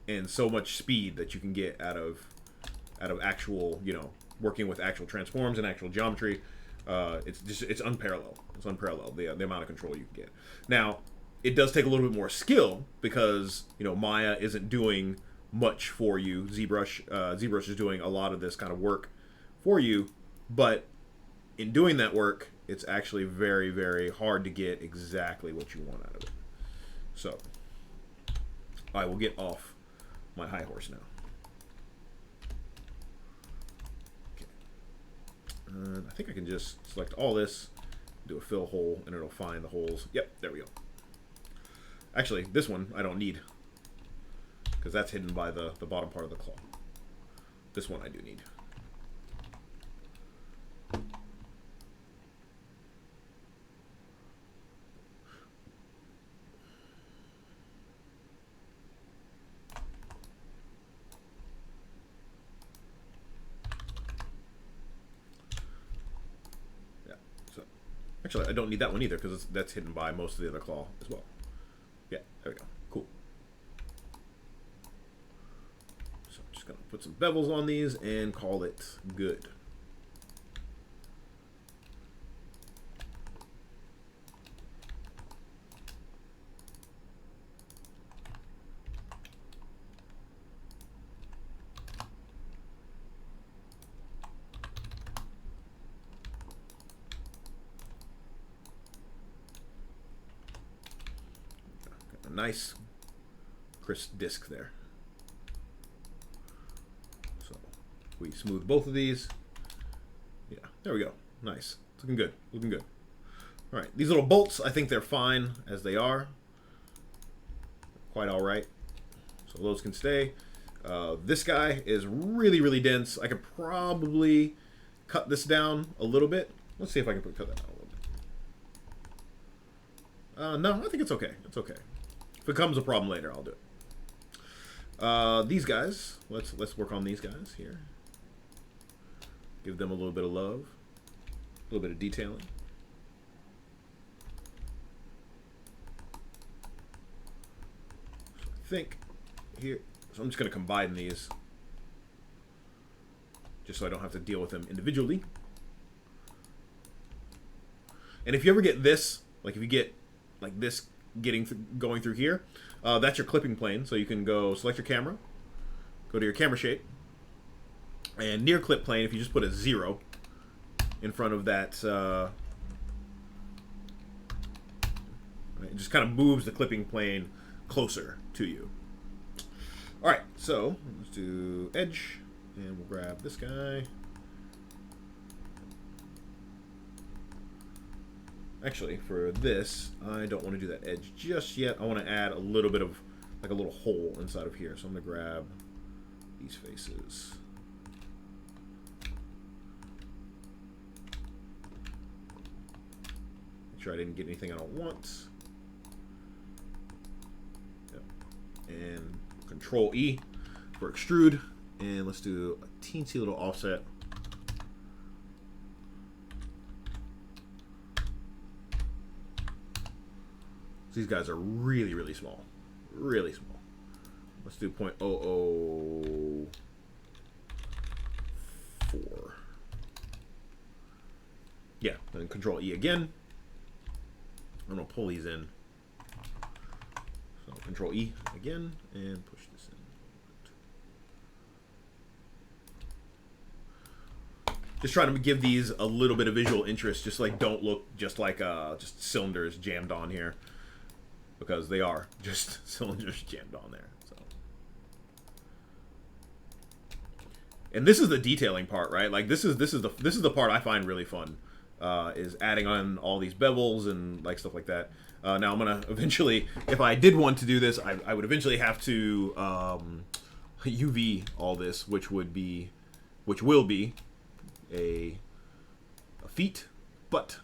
[SPEAKER 1] and so much speed that you can get out of actual, you know, working with actual transforms and actual geometry. It's unparalleled. It's unparalleled, the amount of control you can get. Now, it does take a little bit more skill because, you know, Maya isn't doing much for you. ZBrush is doing a lot of this kind of work for you, but in doing that work, it's actually very, very hard to get exactly what you want out of it. So I will get off my high horse now. Okay. I think I can just select all this, do a fill hole, and it'll find the holes. Yep, there we go. Actually, this one I don't need, because that's hidden by the bottom part of the claw. This one I do need. Yeah, so Actually, I don't need that one either because that's hidden by most of the other claw as well. Yeah, there we go. Cool. So I'm just going to put some bevels on these and call it good. Nice crisp disc there. So we smooth both of these. Yeah, there we go. Nice. It's looking good. Looking good. All right, these little bolts, I think they're fine as they are. Quite all right. So those can stay. This guy is really, really dense. I could probably cut this down a little bit. Let's see if I can cut that down a little bit. No, I think it's okay. It's okay. If it becomes a problem later, I'll do it. These guys, let's work on these guys here. Give them a little bit of love, a little bit of detailing. So I think here, so I'm just going to combine these, just so I don't have to deal with them individually. And if you ever get this, like if you get like this going through here, that's your clipping plane. So you can go select your camera, go to your camera shape, and near clip plane, if you just put a 0 in front of that, it just kind of moves the clipping plane closer to you. All right, so let's do edge, and we'll grab this guy. Actually, for this, I don't want to do that edge just yet. I want to add a little bit of, like a little hole inside of here. So I'm going to grab these faces. Make sure I didn't get anything I don't want. Yep. And Control E for extrude. And let's do a teensy little offset. These guys are really, really small. Really small. Let's do 0.004. Yeah, then Control E again. I'm going to pull these in. So Control E again and push this in. Just trying to give these a little bit of visual interest, just like don't look just like just cylinders jammed on here. Because they are just cylinders jammed on there. So, and this is the detailing part, right? Like this is the part I find really fun, is adding on all these bevels and like stuff like that. Now I'm gonna eventually, if I did want to do this, I would eventually have to UV all this, which will be a feat, but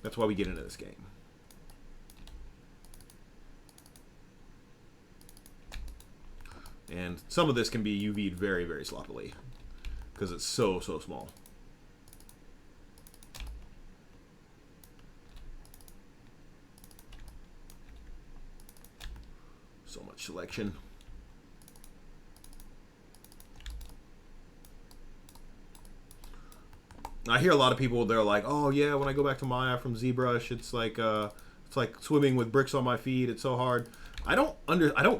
[SPEAKER 1] that's why we get into this game. And some of this can be UV'd very, very sloppily because it's so small. So much selection. I hear a lot of people, they're like, oh yeah, when I go back to Maya from Zbrush, it's like swimming with bricks on my feet. It's so hard. I don't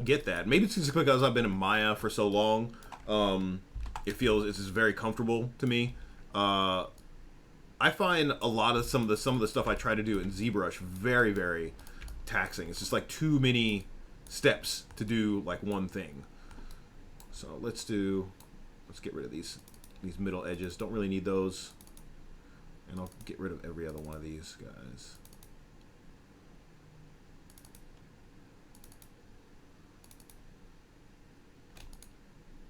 [SPEAKER 1] get that. Maybe it's just because I've been in Maya for so long. It's just very comfortable to me. I find a lot of some of the stuff I try to do in Zbrush very, very taxing. It's just like too many steps to do like one thing. So let's get rid of these middle edges. Don't really need those. And I'll get rid of every other one of these guys.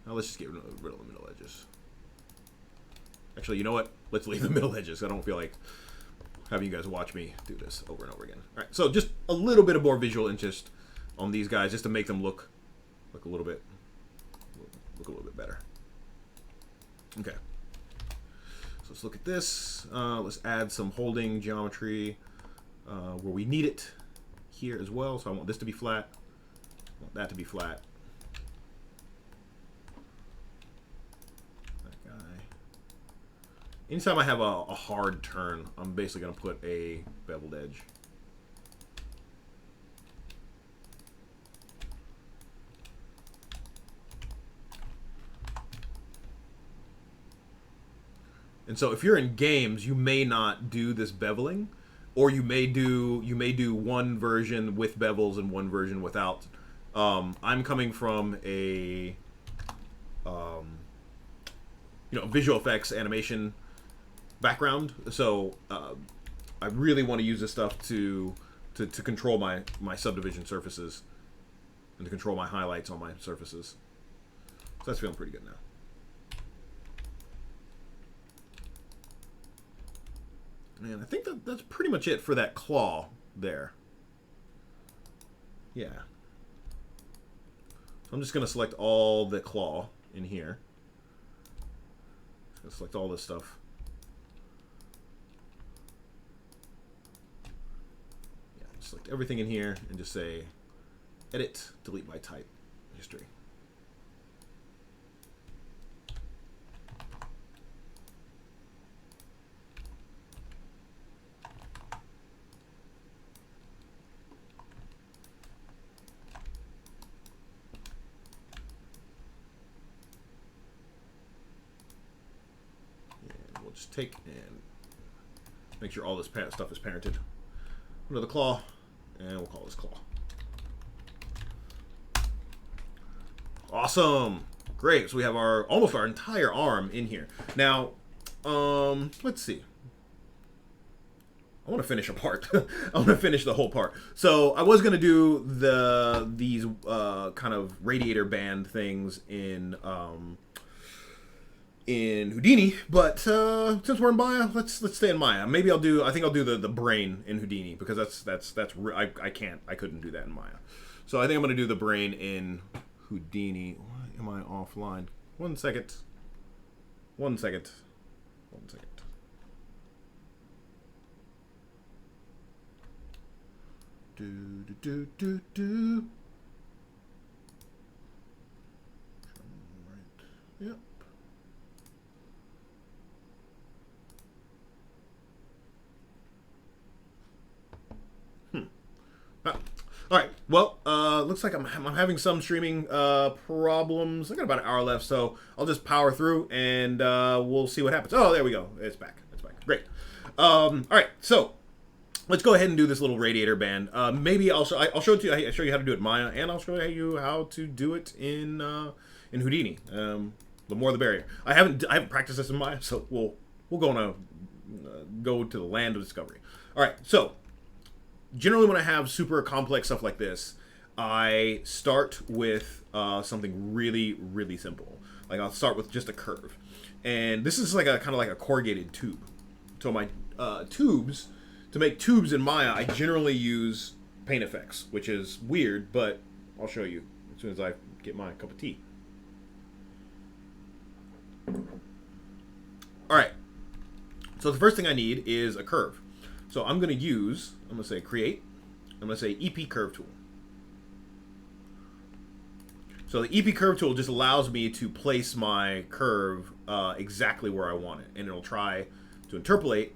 [SPEAKER 1] Now let's just get rid of the middle edges. Actually, you know what? Let's leave the middle edges. I don't feel like having you guys watch me do this over and over again. All right, so just a little bit of more visual interest on these guys, just to make them look a little bit better. Okay. So let's look at this. Let's add some holding geometry where we need it here as well. So I want this to be flat. I want that to be flat. That guy. Anytime I have a hard turn, I'm basically going to put a beveled edge. And so if you're in games, you may not do this beveling, or you may do one version with bevels and one version without. I'm coming from a visual effects animation background, so I really want to use this stuff to control my subdivision surfaces and to control my highlights on my surfaces. So that's feeling pretty good now. And I think that's pretty much it for that claw there. Yeah. So I'm just going to select all the claw in here. Just going to select all this stuff. Yeah, select everything in here and just say edit, delete by type, history. Just take and make sure all this stuff is parented. Another claw, and we'll call this claw. Awesome, great. So we have almost our entire arm in here. Now, let's see. I want to finish a part. I want to finish the whole part. So I was gonna do these kind of radiator band things in Houdini, but since we're in Maya, let's stay in Maya. Maybe I think I'll do the brain in Houdini, because I couldn't do that in Maya. So I think I'm gonna do the brain in Houdini. Why am I offline? One second. Do. Right. Yep. All right. Well, looks like I'm having some streaming problems. I got about an hour left, so I'll just power through and we'll see what happens. Oh, there we go. It's back. Great. All right. So let's go ahead and do this little radiator band. Maybe I'll show it to you. I'll show you how to do it in Maya, and I'll show you how to do it in Houdini. The more the merrier. I haven't practiced this in Maya, so we'll go to the land of discovery. All right. So generally, when I have super complex stuff like this, I start with something really, really simple. Like I'll start with just a curve, and this is like a kind of like a corrugated tube. So my tubes, to make tubes in Maya, I generally use paint effects, which is weird, but I'll show you as soon as I get my cup of tea. All right. So the first thing I need is a curve. So I'm going to say create. I'm going to say EP curve tool. So the EP curve tool just allows me to place my curve exactly where I want it. And it'll try to interpolate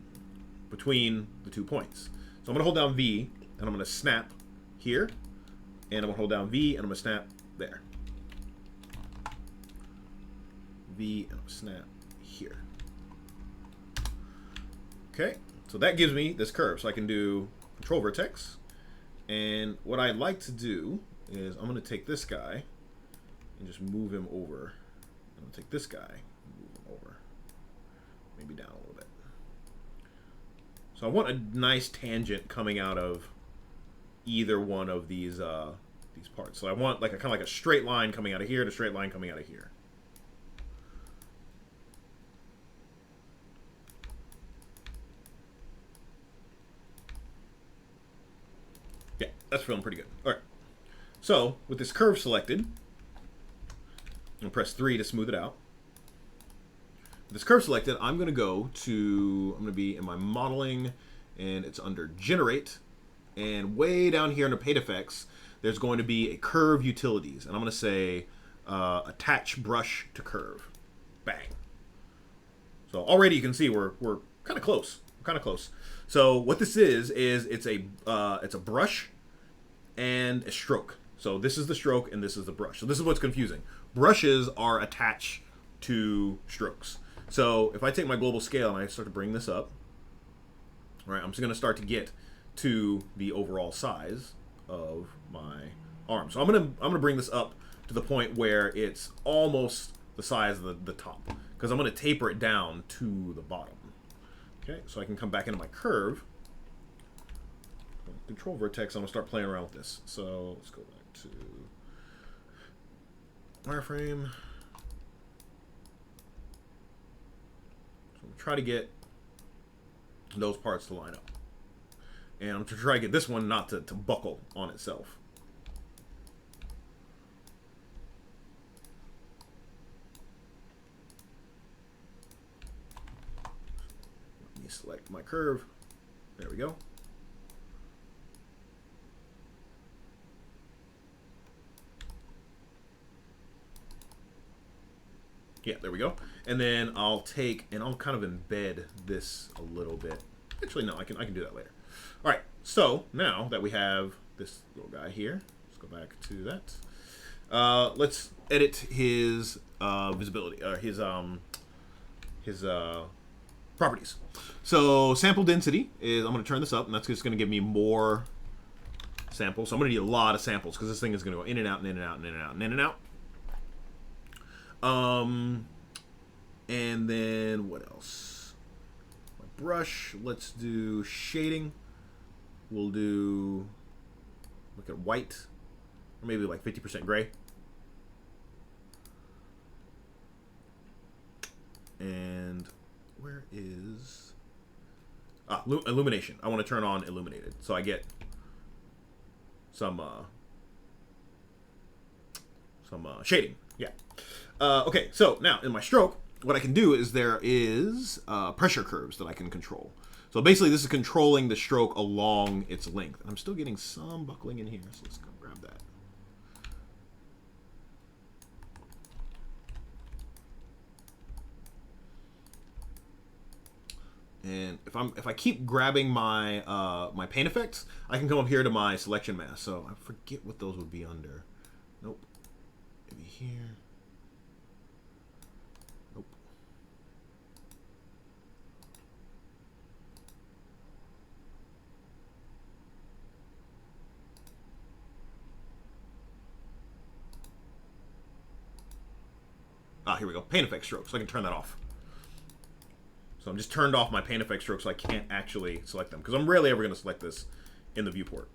[SPEAKER 1] between the 2 points. So I'm going to hold down V, and I'm going to snap here. And I'm going to hold down V, and I'm going to snap there. V, and I'm going to snap here. Okay. So that gives me this curve. So I can do control vertex. And what I'd like to do is I'm going to take this guy and just move him over. I'm going to take this guy and move him over. Maybe down a little bit. So I want a nice tangent coming out of either one of these parts. So I want like a kind of like a straight line coming out of here and a straight line coming out of here. Yeah, that's feeling pretty good. All right. So with this curve selected, I'm going to press 3 to smooth it out. this curve selected, I'm going to go to, I'm going to be in my modeling, and it's under generate, and way down here under paint effects, there's going to be a curve utilities, and I'm going to say attach brush to curve. Bang. So already you can see we're kind of close. Kind of close. So what this is it's a brush and a stroke. So this is the stroke and this is the brush. So this is what's confusing. Brushes are attached to strokes. So if I take my global scale and I start to bring this up, all right, I'm just going to start to get to the overall size of my arm. So I'm gonna bring this up to the point where it's almost the size of the top, because I'm going to taper it down to the bottom. Okay, so I can come back into my curve, control vertex. I'm going to start playing around with this. So let's go back to wireframe. So I'm try to get those parts to line up, and I'm going to try to get this one not to buckle on itself. Select my curve. There we go. Yeah, there we go. And then I'll take and I'll kind of embed this a little bit. Actually, no, I can do that later. All right. So now that we have this little guy here, let's go back to that. Let's edit his visibility or his properties. So sample density is, I'm going to turn this up, and that's just going to give me more samples. So I'm going to need a lot of samples because this thing is going to go in and out and in and out and in and out and in and out. And then what else? My brush. Let's do shading. We'll do, look at white, or maybe like 50% gray. And where is illumination? I want to turn on illuminated so I get some shading. Yeah. Okay, so now in my stroke, what I can do is there is pressure curves that I can control. So basically this is controlling the stroke along its length. And I'm still getting some buckling in here, so let's go grab that. And if I keep grabbing my my paint effects, I can come up here to my selection mask. So I forget what those would be under. Nope. Maybe here. Nope. Ah, here we go. Paint effect stroke. So I can turn that off. So I'm just turned off my paint effect stroke so I can't actually select them, because I'm rarely ever going to select this in the viewport.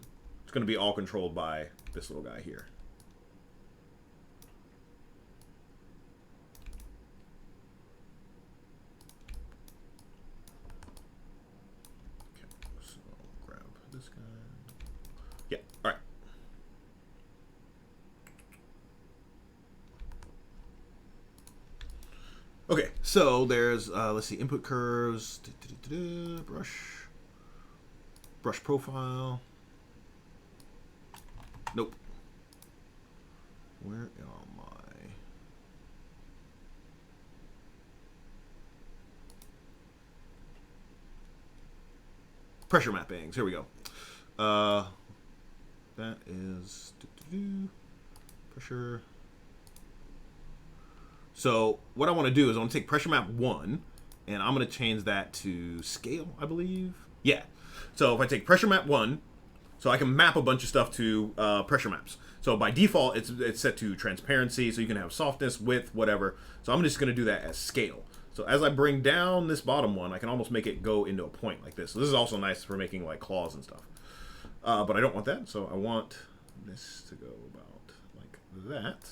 [SPEAKER 1] It's going to be all controlled by this little guy here. Okay, so I'll grab this guy. Yeah, all right. Okay, so there's, let's see, input curves, brush profile. Nope. Where am I? Pressure mappings, here we go. That is pressure. So what I want to do is I want to take pressure map 1, and I'm going to change that to scale, I believe. Yeah. So if I take pressure map 1, so I can map a bunch of stuff to pressure maps. So by default, it's set to transparency, so you can have softness, width, whatever. So I'm just going to do that as scale. So as I bring down this bottom one, I can almost make it go into a point like this. So this is also nice for making like claws and stuff. But I don't want that, so I want this to go about like that.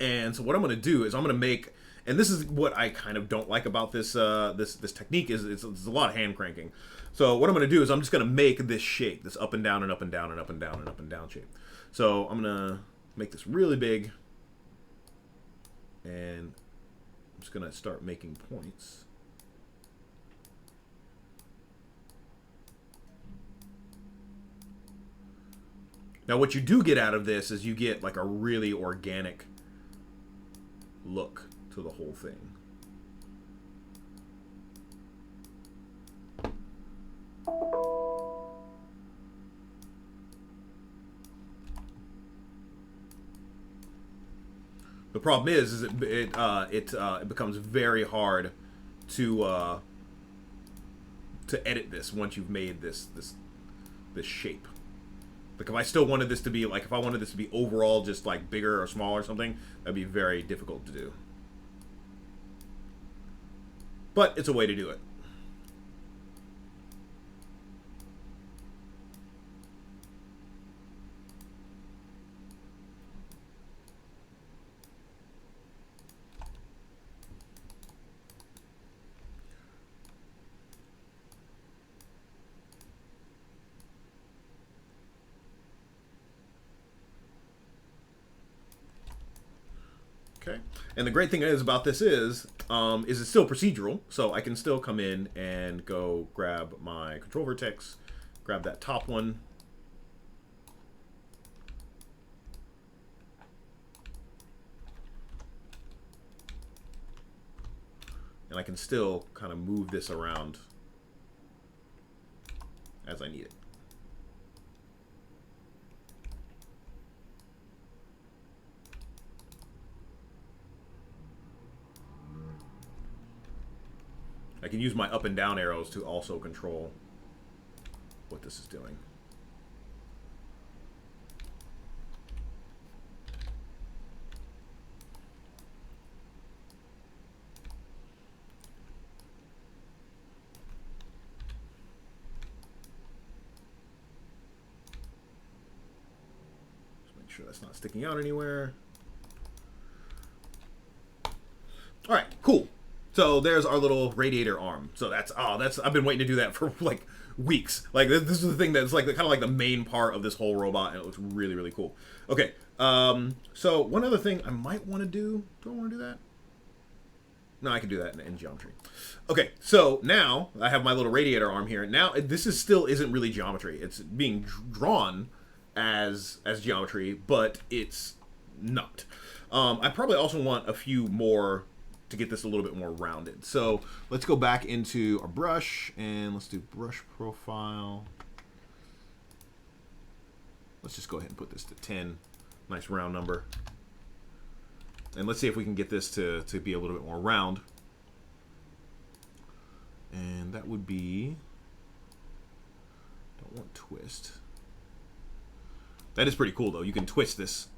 [SPEAKER 1] And so what I'm going to do is I'm going to make, and this is what I kind of don't like about this this technique, is it's a lot of hand cranking. So what I'm going to do is I'm just going to make this shape, this up and down and up and down and up and down and up and down shape. So I'm going to make this really big and I'm just gonna start making points. Now what you do get out of this is you get like a really organic look to the whole thing. The problem is it becomes very hard to edit this once you've made this shape. Like if I still wanted this to be like, if I wanted this to be overall just like bigger or smaller or something, that'd be very difficult to do. But it's a way to do it. Okay, and the great thing is about this is it's still procedural, so I can still come in and go grab my control vertex, grab that top one, and I can still kind of move this around as I need it. I can use my up and down arrows to also control what this is doing. Just make sure that's not sticking out anywhere. All right, cool. So there's our little radiator arm. So that's I've been waiting to do that for like weeks. Like this is the thing that's like kind of like the main part of this whole robot, and it looks really, really cool. Okay, so one other thing I might want to do. Do I want to do that? No, I can do that in geometry. Okay, so now I have my little radiator arm here. Now this is still isn't really geometry. It's being drawn as geometry, but it's not. I probably also want a few more to get this a little bit more rounded. So let's go back into our brush and let's do brush profile. Let's just go ahead and put this to 10. Nice round number. And let's see if we can get this to be a little bit more round. And that would be, don't want twist. That is pretty cool though. You can twist this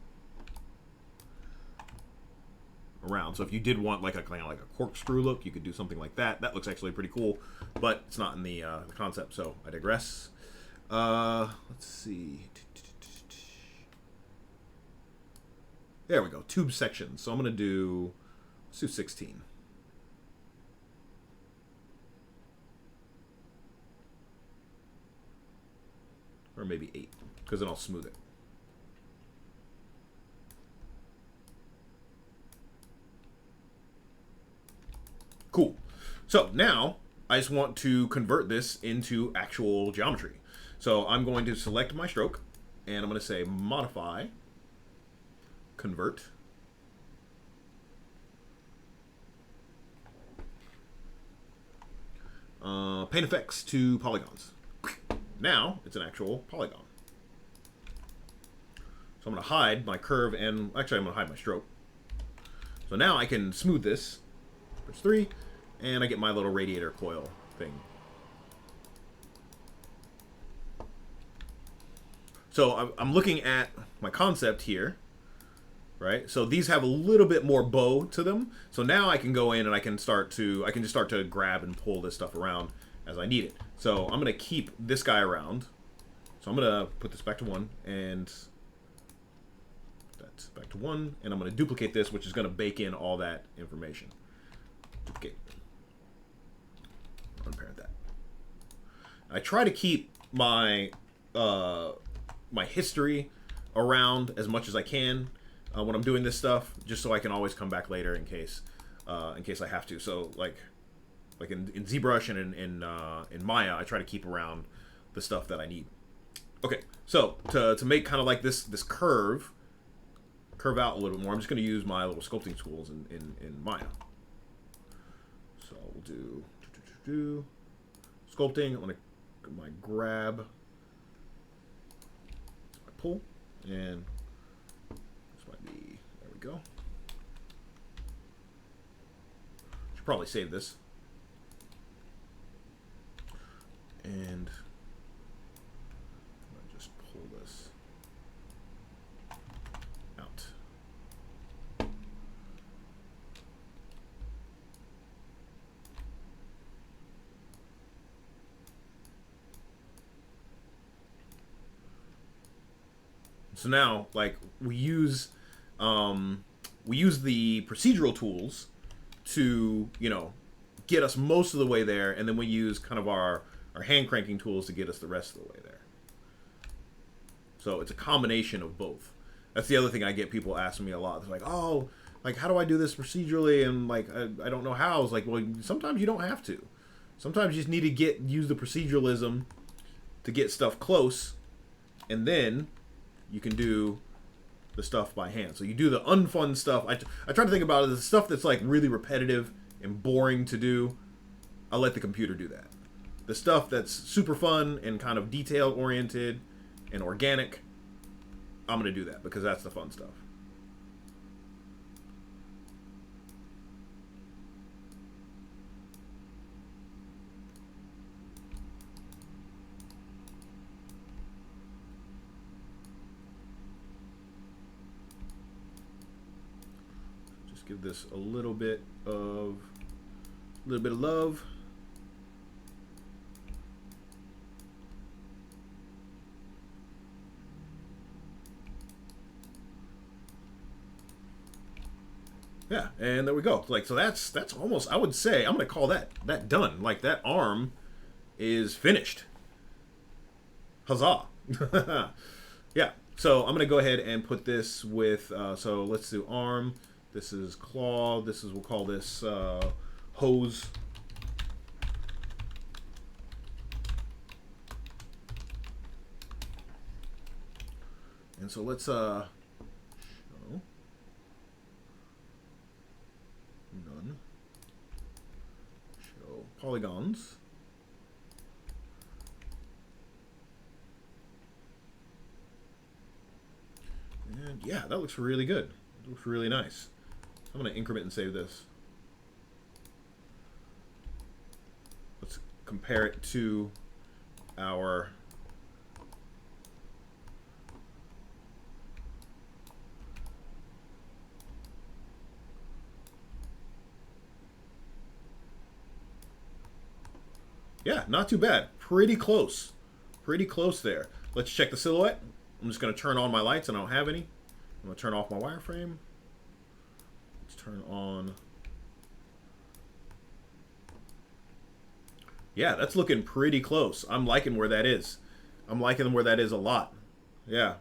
[SPEAKER 1] around. So if you did want like a kind of like a corkscrew look, you could do something like that. That looks actually pretty cool, but it's not in the concept, so I digress. Let's see. There we go. Tube sections. So I'm gonna do, let's do 16. Or maybe 8, because then I'll smooth it. Cool. So now I just want to convert this into actual geometry. So I'm going to select my stroke and I'm going to say modify, convert. Paint effects to polygons. Now it's an actual polygon. So I'm going to hide my curve and actually I'm going to hide my stroke. So now I can smooth this. Press 3, and I get my little radiator coil thing. So I'm looking at my concept here, right? So these have a little bit more bow to them. So now I can go in and I can just start to grab and pull this stuff around as I need it. So I'm gonna keep this guy around. So I'm gonna put this back to 1 and that's back to 1, and I'm gonna duplicate this, which is gonna bake in all that information. Duplicate. Unparent that. I try to keep my my history around as much as I can when I'm doing this stuff, just so I can always come back later in case in case I have to. So like in ZBrush and in Maya, I try to keep around the stuff that I need. Okay, so to make kind of like this curve out a little bit more, I'm just going to use my little sculpting tools in Maya. So we'll do sculpting. I'm going to my grab, my pull, and this might be, there we go. Should probably save this. And I'll just pull this out. So now, like, we use the procedural tools to, you know, get us most of the way there, and then we use kind of our hand cranking tools to get us the rest of the way there. So it's a combination of both. That's the other thing I get people asking me a lot. They're like, oh, like, how do I do this procedurally? And like, I don't know how. It's like, well, sometimes you don't have to. Sometimes you just need to use the proceduralism to get stuff close, and then you can do the stuff by hand. So you do the unfun stuff. I try to think about it as the stuff that's like really repetitive and boring to do. I'll let the computer do that. The stuff that's super fun and kind of detail oriented and organic, I'm going to do that because that's the fun stuff. Just give this a little bit of love. Yeah, and there we go. Like, so that's almost, I would say, I'm gonna call that done. Like, that arm is finished. Huzzah. Yeah, so I'm gonna go ahead and put this with, so let's do arm. This is claw. This is, we'll call this hose. And so let's show none. Show polygons. And yeah, that looks really good. It looks really nice. I'm going to increment and save this. Let's compare it to our yeah, not too bad. Pretty close. Pretty close there. Let's check the silhouette. I'm just going to turn on my lights, and I don't have any. I'm going to turn off my wireframe. Let's turn on. Yeah, that's looking pretty close. I'm liking where that is. I'm liking where that is a lot. Yeah.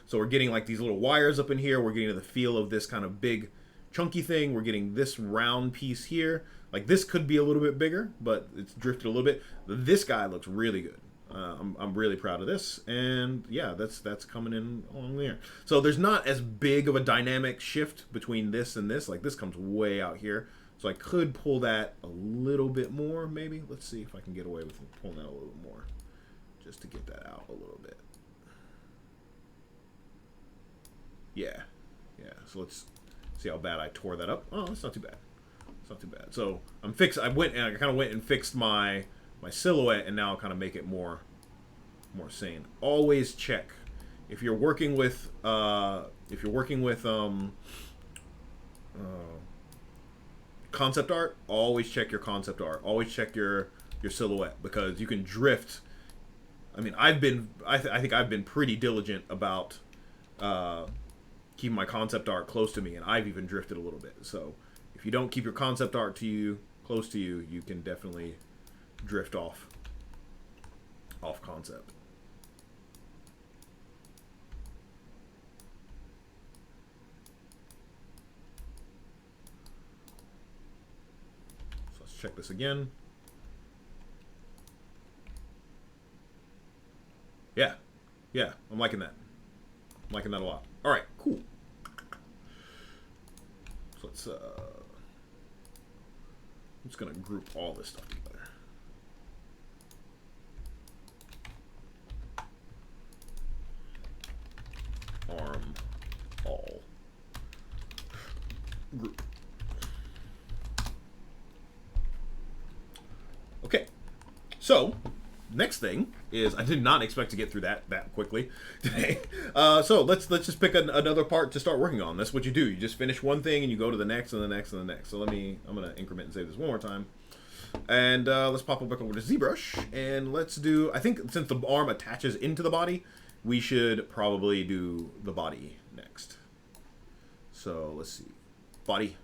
[SPEAKER 1] So we're getting like these little wires up in here. We're getting the feel of this kind of big chunky thing. We're getting this round piece here. Like, this could be a little bit bigger, but it's drifted a little bit. This guy looks really good. I'm really proud of this, and yeah, that's coming in along there. So there's not as big of a dynamic shift between this and this. Like, this comes way out here, so I could pull that a little bit more, maybe. Let's see if I can get away with pulling that a little bit more, just to get that out a little bit. Yeah. So let's see how bad I tore that up. Oh, that's not too bad. It's not too bad. So I kind of went and fixed my silhouette, and now I'll kind of make it more sane. Always check if you're working with concept art. Always check your concept art. Always check your silhouette, because you can drift. I mean, I think I've been pretty diligent about keeping my concept art close to me, and I've even drifted a little bit. So if you don't keep your concept art close to you, you can definitely drift off concept. check this again. Yeah. Yeah, I'm liking that. I'm liking that a lot. All right, cool. So let's, I'm just going to group all this stuff together. Arm all group. Okay, so next thing is I did not expect to get through that quickly today. So let's just pick another part to start working on. That's what you do. You just finish one thing and you go to the next and the next and the next. So I'm gonna increment and save this one more time. And let's pop back over to Zbrush and let's do, I think since the arm attaches into the body, we should probably do the body next. So let's see, body.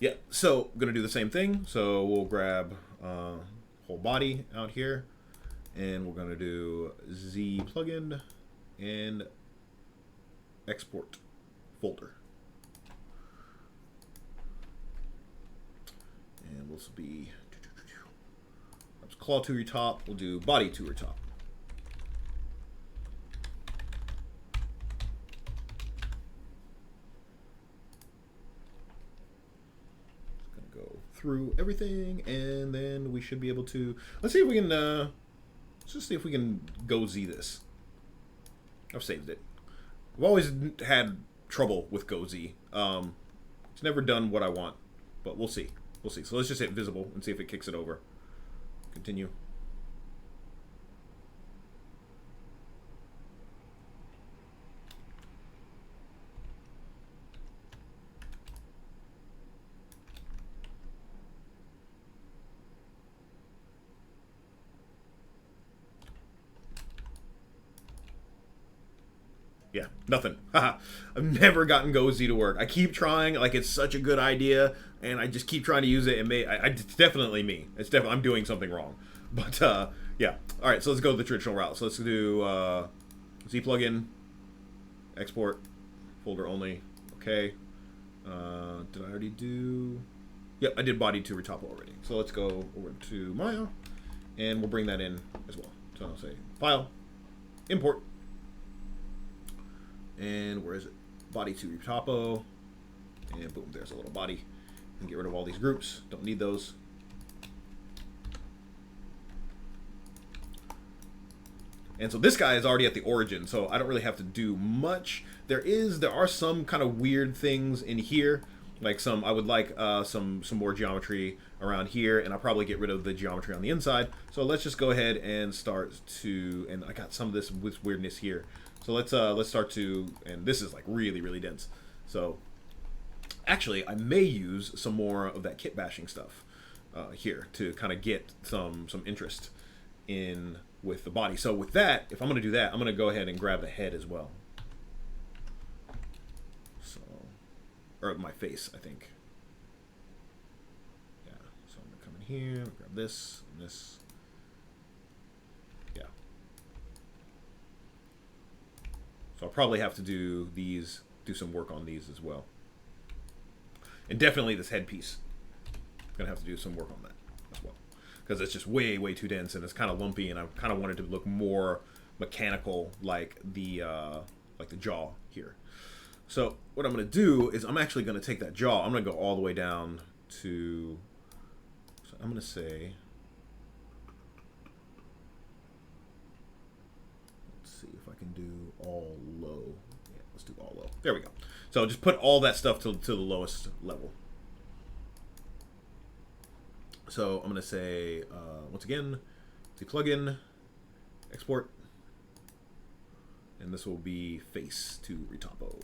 [SPEAKER 1] Yeah, so I'm gonna do the same thing. So we'll grab whole body out here, and we're gonna do Z plugin and export folder, and this will be claw to your top. We'll do body to your top. Through everything, and then we should be able to, let's see if we can let's just see if we can go Z this. I've saved it. I've always had trouble with go Z. It's never done what I want, but we'll see. So let's just hit visible and see if it kicks it over. Continue. Yeah, nothing. I've never gotten Go Z to work. I keep trying, like it's such a good idea, and I just keep trying to use it. And it's definitely me. It's definitely I'm doing something wrong. But yeah. All right, so let's go the traditional route. So let's do Z plugin, export, folder only. Okay. Did I already do? Yep, I did body to Retopo already. So let's go over to Maya, and we'll bring that in as well. So I'll say file, import. And where is it? Body to Retopo. And boom, there's a little body. And get rid of all these groups. Don't need those. And so this guy is already at the origin, so I don't really have to do much. There are some kind of weird things in here. Like I would like some more geometry around here, and I'll probably get rid of the geometry on the inside. So let's just go ahead and start to, and I got some of this weirdness here. So let's start to, and this is like really, really dense. So actually, I may use some more of that kit bashing stuff here to kind of get some interest in with the body. So with that, if I'm going to do that, I'm going to go ahead and grab the head as well. So, or my face, I think. Yeah. So I'm going to come in here, grab this and this. Yeah. So I'll probably have to do some work on these as well. And definitely this headpiece. I'm going to have to do some work on that as well. Because it's just way too dense and it's kind of lumpy, and I kind of wanted to look more mechanical like the jaw here. So what I'm going to do is I'm actually going to take that jaw. I'm going to go all the way down to, so I'm going to say, let's see if I can do all low. Yeah, let's do all low. There we go. So just put all that stuff to the lowest level. So I'm going to say, once again, the plugin, export, and this will be face to Retopo.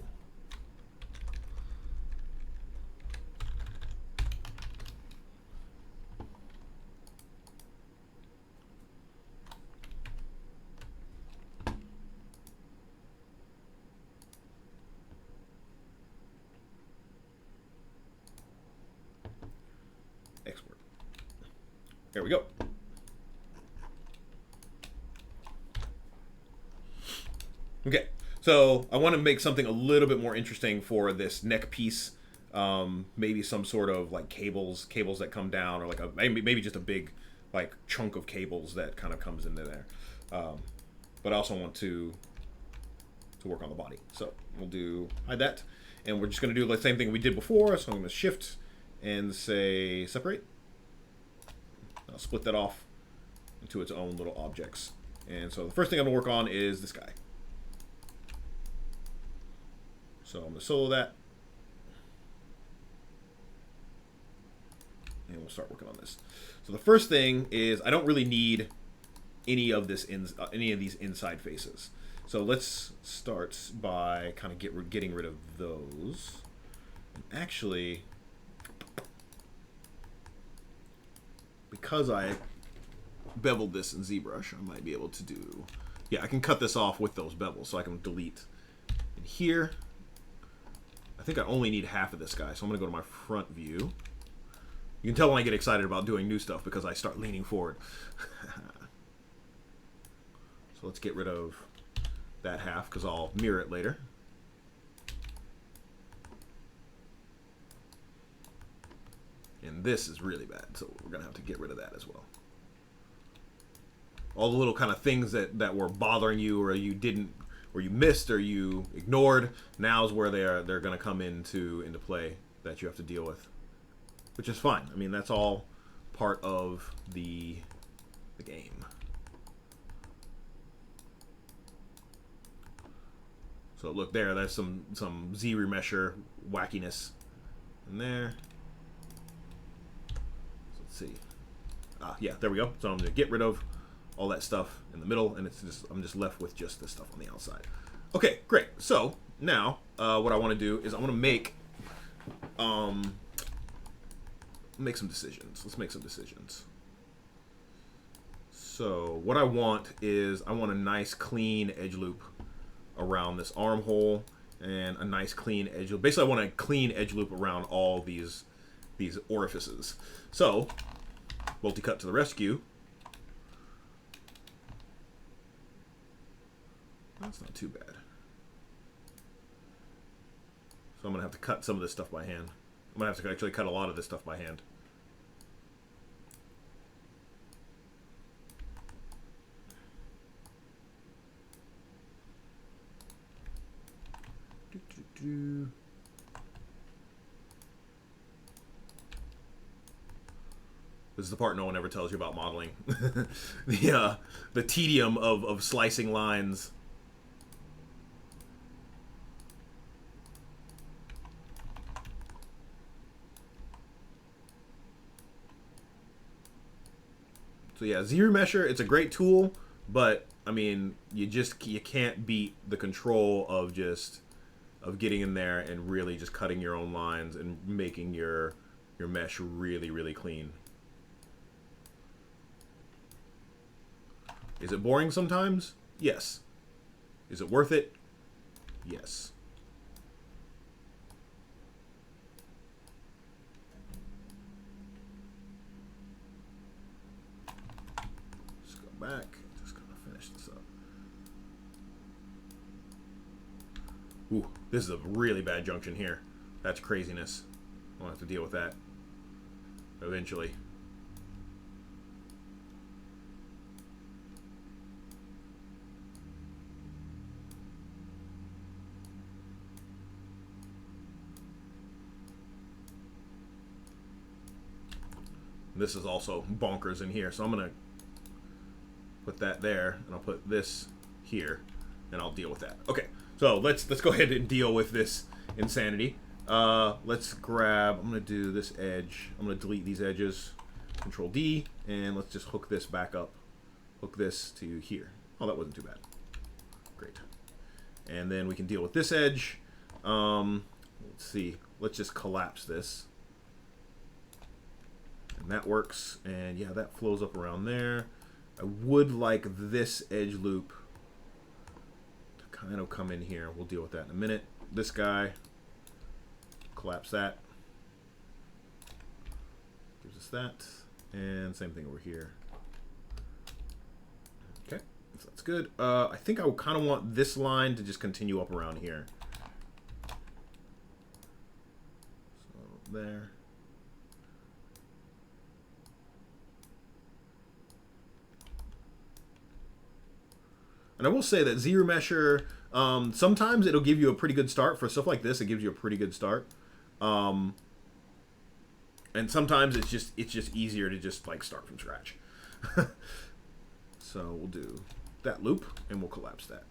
[SPEAKER 1] Export. There we go. Okay, so I want to make something a little bit more interesting for this neck piece. Maybe some sort of like cables that come down, or like a maybe just a big like chunk of cables that kind of comes into there. But I also want to work on the body. So we'll hide that, and we're just going to do the same thing we did before. So I'm going to shift and say separate. I'll split that off into its own little objects. And so the first thing I'm going to work on is this guy. So I'm going to solo that. And we'll start working on this. So the first thing is I don't really need any of these inside faces. So let's start by kind of getting rid of those. And actually, because I beveled this in Zbrush, I might be able to do... Yeah, I can cut this off with those bevels, so I can delete in here. I think I only need half of this guy, so I'm going to go to my front view. You can tell when I get excited about doing new stuff because I start leaning forward. So let's get rid of that half because I'll mirror it later. And this is really bad, so we're going to have to get rid of that as well. All the little kind of things that were bothering you, or you didn't, or you missed, or you ignored, now is where they're going to come into play that you have to deal with, which is fine. I mean, that's all part of the game. So look there, there's some Z remesher wackiness in there. So let's see. Yeah, there we go. So I'm going to get rid of all that stuff in the middle, and I'm just left with just this stuff on the outside. Okay, great. So now what I want to do is I want to make some decisions. Let's make some decisions. So what I want is I want a nice clean edge loop around this armhole, and a nice clean edge loop. Basically, I want a clean edge loop around all these orifices. So multi-cut to the rescue. That's not too bad. So I'm going to have to cut some of this stuff by hand. I'm going to have to actually cut a lot of this stuff by hand. This is the part no one ever tells you about modeling. The tedium of slicing lines. So yeah, Z-Remesher, it's a great tool, but I mean, you can't beat the control of getting in there and really just cutting your own lines and making your mesh really, really clean. Is it boring sometimes? Yes. Is it worth it? Yes. Let's go back. Just gonna finish this up. Ooh, this is a really bad junction here. That's craziness. I'll have to deal with that eventually. This is also bonkers in here, so I'm gonna put that there, and I'll put this here, and I'll deal with that. Okay, so let's go ahead and deal with this insanity. Let's grab. I'm gonna do this edge. I'm gonna delete these edges. Control D, and let's just hook this back up. Hook this to here. Oh, that wasn't too bad. Great. And then we can deal with this edge. Let's see. Let's just collapse this. And that works, and yeah, that flows up around there. I would like this edge loop to kind of come in here. We'll deal with that in a minute. This guy, collapse that. Gives us that, and same thing over here. Okay, So that's good. I think I kind of want this line to just continue up around here. So there. And I will say that ZRemesher, sometimes it'll give you a pretty good start. For stuff like this, it gives you a pretty good start. And sometimes it's just easier to just like start from scratch. So we'll do that loop and we'll collapse that.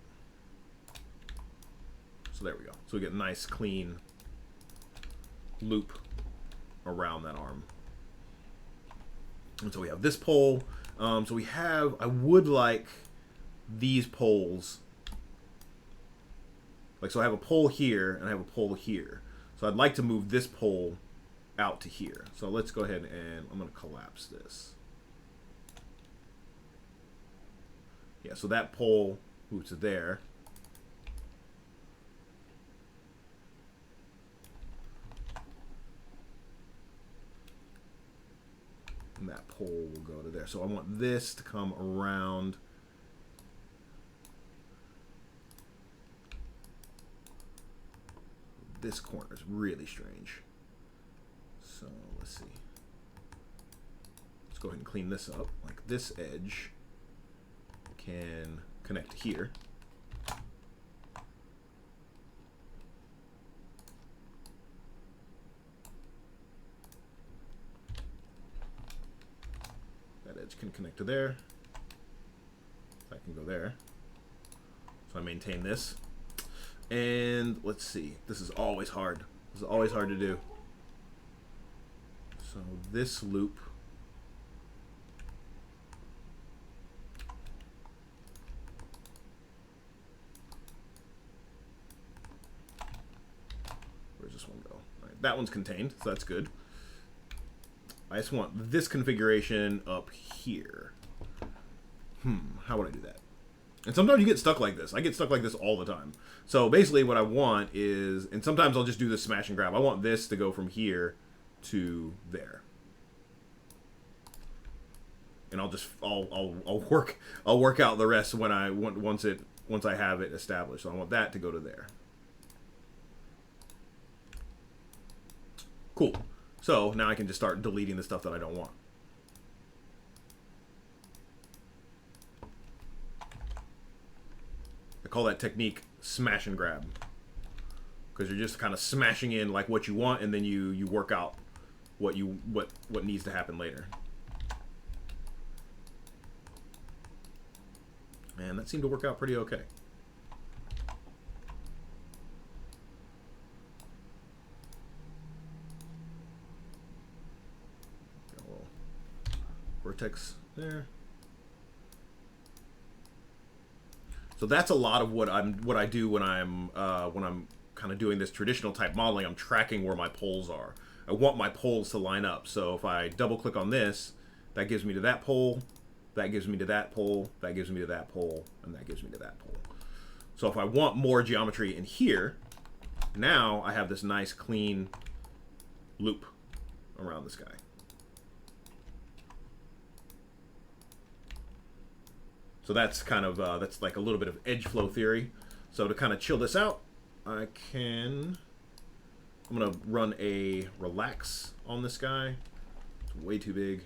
[SPEAKER 1] So there we go. So we get a nice clean loop around that arm. And so we have this pole. So we have, I would like these poles, like, so I have a pole here and I have a pole here, so I'd like to move this pole out to here. So let's go ahead and I'm going to collapse this. Yeah, so that pole moves to there. And that pole will go to there. So I want this to come around. This corner is really strange. So let's see. Let's go ahead and clean this up. Like this edge can connect to here. That edge can connect to there. I can go there. So I maintain this. And let's see, this is always hard. This is always hard to do. So this loop, where's this one go? All right, that one's contained, so that's good. I just want this configuration up here. How would I do that? And sometimes you get stuck like this. I get stuck like this all the time. So basically what I want is, and sometimes I'll just do this smash and grab. I want this to go from here to there. And I'll work out the rest when once I have it established. So I want that to go to there. Cool. So now I can just start deleting the stuff that I don't want. I call that technique smash and grab, because you're just kind of smashing in like what you want, and then you work out what needs to happen later. And that seemed to work out pretty okay. Got a little vertex there. So that's a lot of what I do when I'm kind of doing this traditional type modeling. I'm tracking where my poles are. I want my poles to line up. So if I double click on this, that gives me to that pole, that gives me to that pole, that gives me to that pole, and that gives me to that pole. So if I want more geometry in here, now I have this nice clean loop around this guy. So that's kind of, that's like a little bit of edge flow theory. So to kind of chill this out, I'm going to run a relax on this guy. It's way too big.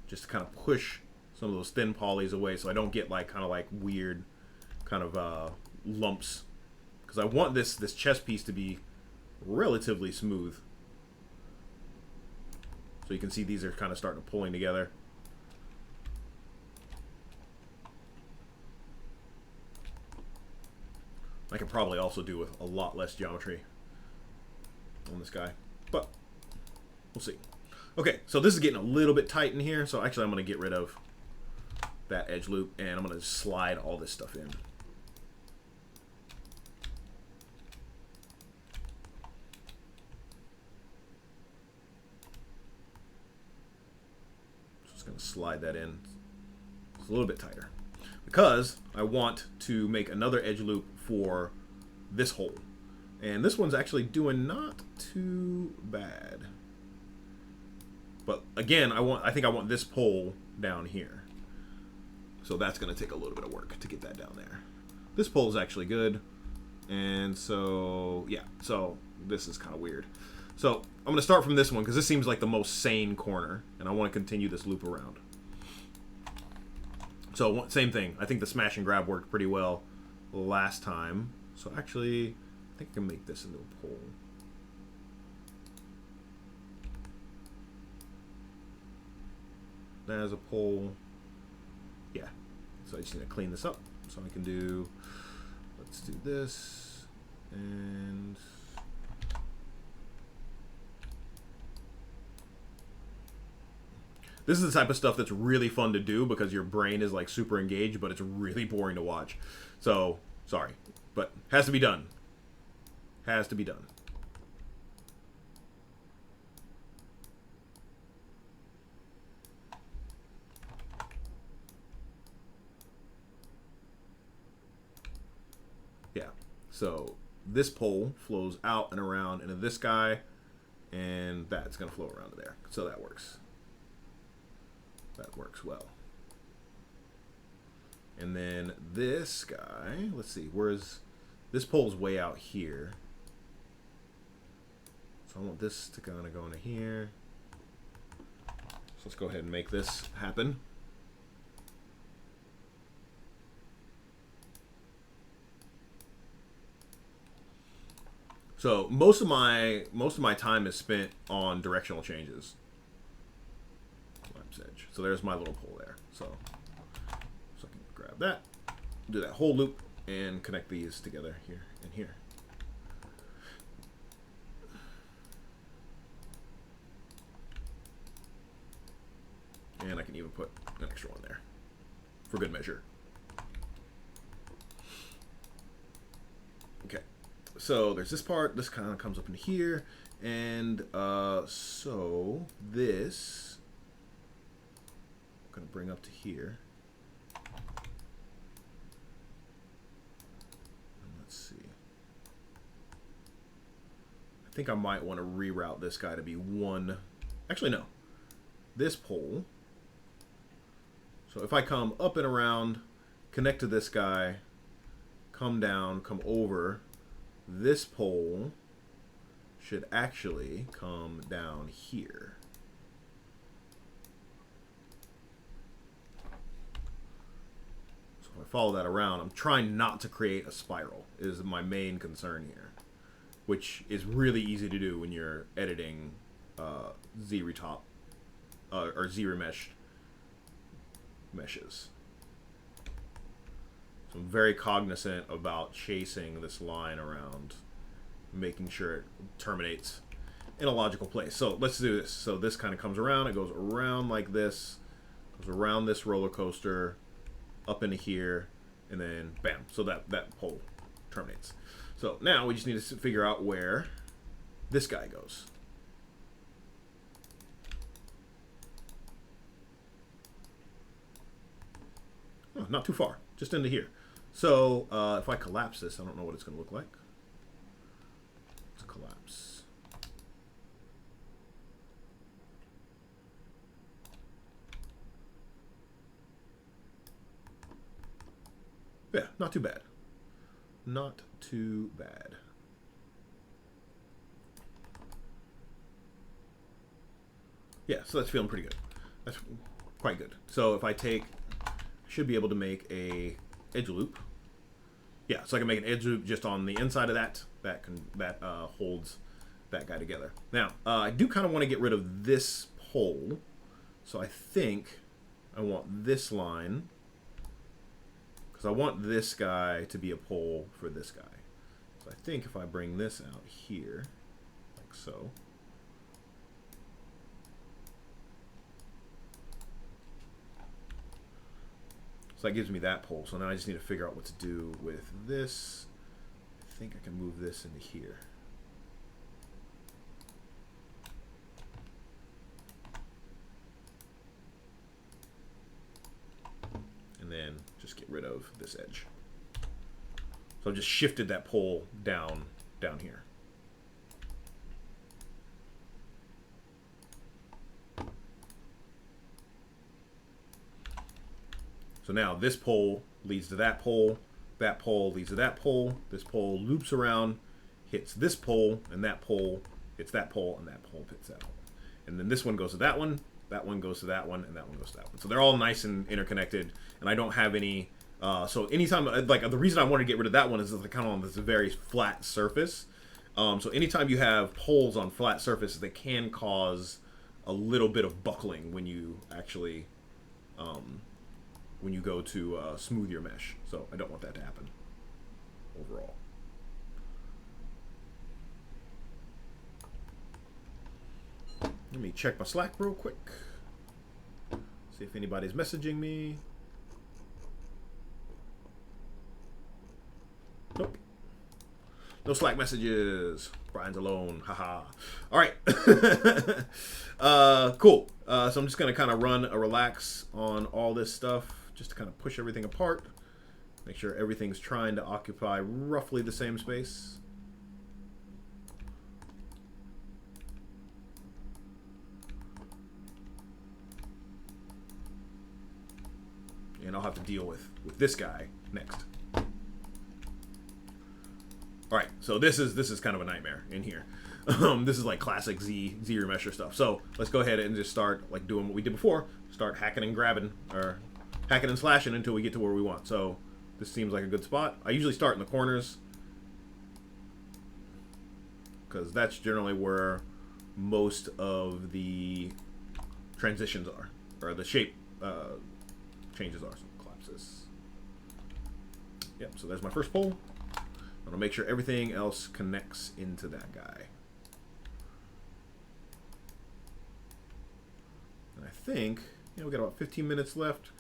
[SPEAKER 1] Just to kind of push some of those thin polys away so I don't get like kind of like weird kind of lumps. Because I want this chess piece to be relatively smooth. So you can see these are kind of starting to pulling together. I could probably also do with a lot less geometry on this guy, but we'll see. Okay, so this is getting a little bit tight in here, so actually I'm going to get rid of that edge loop, and I'm going to slide all this stuff in. Just going to slide that in. It's a little bit tighter, because I want to make another edge loop for this hole. And this one's actually doing not too bad. But again, I think I want this pole down here. So that's going to take a little bit of work to get that down there. This pole is actually good. And so, yeah, so this is kind of weird. So I'm going to start from this one because this seems like the most sane corner. And I want to continue this loop around. So same thing. I think the smash and grab worked pretty well last time. So actually, I think I can make this into a pole. As a pole. Yeah. So I just need to clean this up. So I can do, let's do this. And this is the type of stuff that's really fun to do because your brain is like super engaged, but it's really boring to watch. So, sorry, but has to be done. Has to be done. Yeah, so this pole flows out and around into this guy, and that's going to flow around to there. So that works. That works well. And then this guy, let's see, where's this pole's way out here. So I want this to kind of go into here. So let's go ahead and make this happen. So most of my time is spent on directional changes. Edge. So there's my little pole there. So I can grab that, do that whole loop, and connect these together here and here. And I can even put an extra one there for good measure. Okay, so there's this part. This kind of comes up into here, and so this going to bring up to here. And let's see. I think I might want to reroute this guy to be one. Actually, no. This pole. So if I come up and around, connect to this guy, come down, come over, this pole should actually come down here. If I follow that around, I'm trying not to create a spiral is my main concern here, which is really easy to do when you're editing Z-retop or Z-remeshed meshes. So I'm very cognizant about chasing this line around, making sure it terminates in a logical place. So let's do this. So this kind of comes around, it goes around like this, goes around this roller coaster, up into here, and then bam, so that pole terminates. So now we just need to figure out where this guy goes. Oh, not too far, just into here. So if I collapse this, I don't know what it's going to look like. Let's collapse. Yeah, not too bad. Not too bad. Yeah, so that's feeling pretty good. That's quite good. So if I take, I should be able to make a edge loop. Yeah, so I can make an edge loop just on the inside of that. That holds that guy together. Now, I do kind of want to get rid of this pole. So I think I want this line. I want this guy to be a pole for this guy. So I think if I bring this out here, like so. So that gives me that pole. So now I just need to figure out what to do with this. I think I can move this into here. And then just get rid of this edge. So I've just shifted that pole down here. So now this pole leads to that pole leads to that pole, this pole loops around, hits this pole, and that pole hits that pole, and that pole hits that pole. And then this one goes to that one goes to that one, and that one goes to that one. So they're all nice and interconnected, and I don't have any, so anytime, like the reason I want to get rid of that one is it's kind of on this very flat surface. So anytime you have poles on flat surfaces, they can cause a little bit of buckling when you actually, when you go to smooth your mesh. So I don't want that to happen overall. Let me check my Slack real quick. See if anybody's messaging me. Nope. No Slack messages. Brian's alone. Haha. All right. Cool. So I'm just going to kind of run a relax on all this stuff, just to kind of push everything apart. Make sure everything's trying to occupy roughly the same space. And I'll have to deal with this guy next. All right, so this is kind of a nightmare in here. This is like classic Z remesher stuff. So let's go ahead and just start like doing what we did before. Start hacking and grabbing, or hacking and slashing until we get to where we want. So this seems like a good spot. I usually start in the corners because that's generally where most of the transitions are, or the shape changes are. So collapse this. Yep, so there's my first pole. I'm gonna make sure everything else connects into that guy. And I think, we got about 15 minutes left.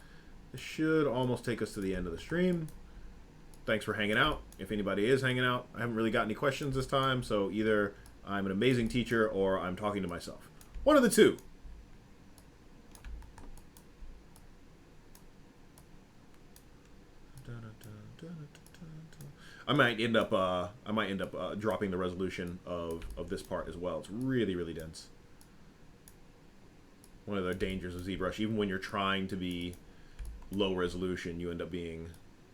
[SPEAKER 1] This should almost take us to the end of the stream. Thanks for hanging out. If anybody is hanging out, I haven't really got any questions this time, so either I'm an amazing teacher or I'm talking to myself. One of the two. I might end up dropping the resolution of this part as well. It's really, really dense. One of the dangers of ZBrush, even when you're trying to be low resolution, you end up being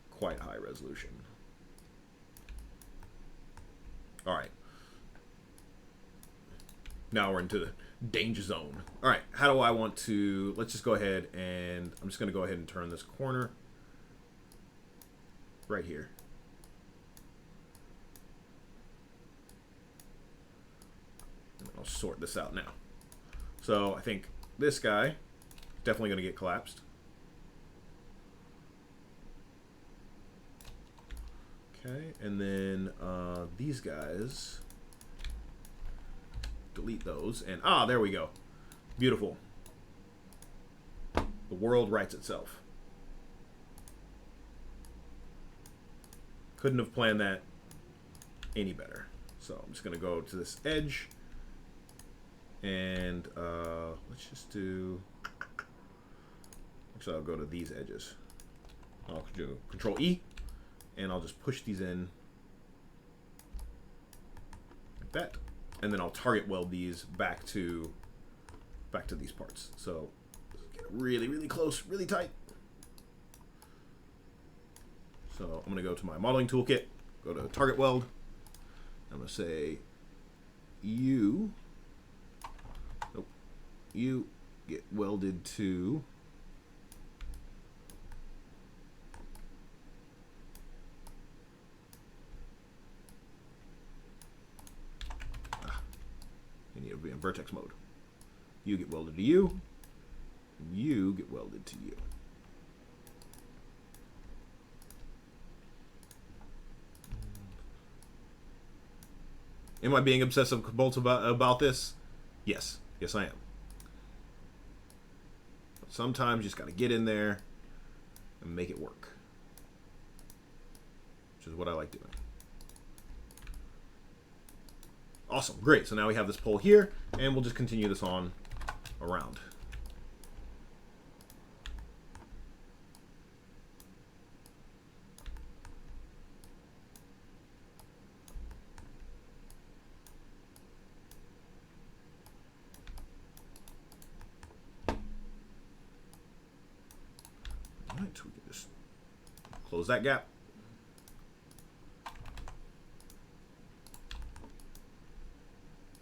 [SPEAKER 1] quite high resolution. All right. Now we're into the danger zone. All right, how do I want to, let's just go ahead and, I'm just gonna go ahead and turn this corner right here. I'll sort this out now. So I think this guy is definitely going to get collapsed. Okay, and then these guys, delete those, and there we go. Beautiful. The world writes itself. Couldn't have planned that any better. So I'm just going to go to this edge. And let's just do, actually I'll go to these edges. I'll do Control E, and I'll just push these in like that. And then I'll target weld these back to these parts. So get really, really close, really tight. So I'm gonna go to my modeling toolkit, go to target weld. I'm gonna say you get welded to you need to be in vertex mode. You get welded to you. You get welded to you. Am I being obsessive compulsive about this? Yes. Yes, I am. Sometimes you just got to get in there and make it work, which is what I like doing. Awesome, great. So now we have this pole here, and we'll just continue this on around. point, we can just close that gap.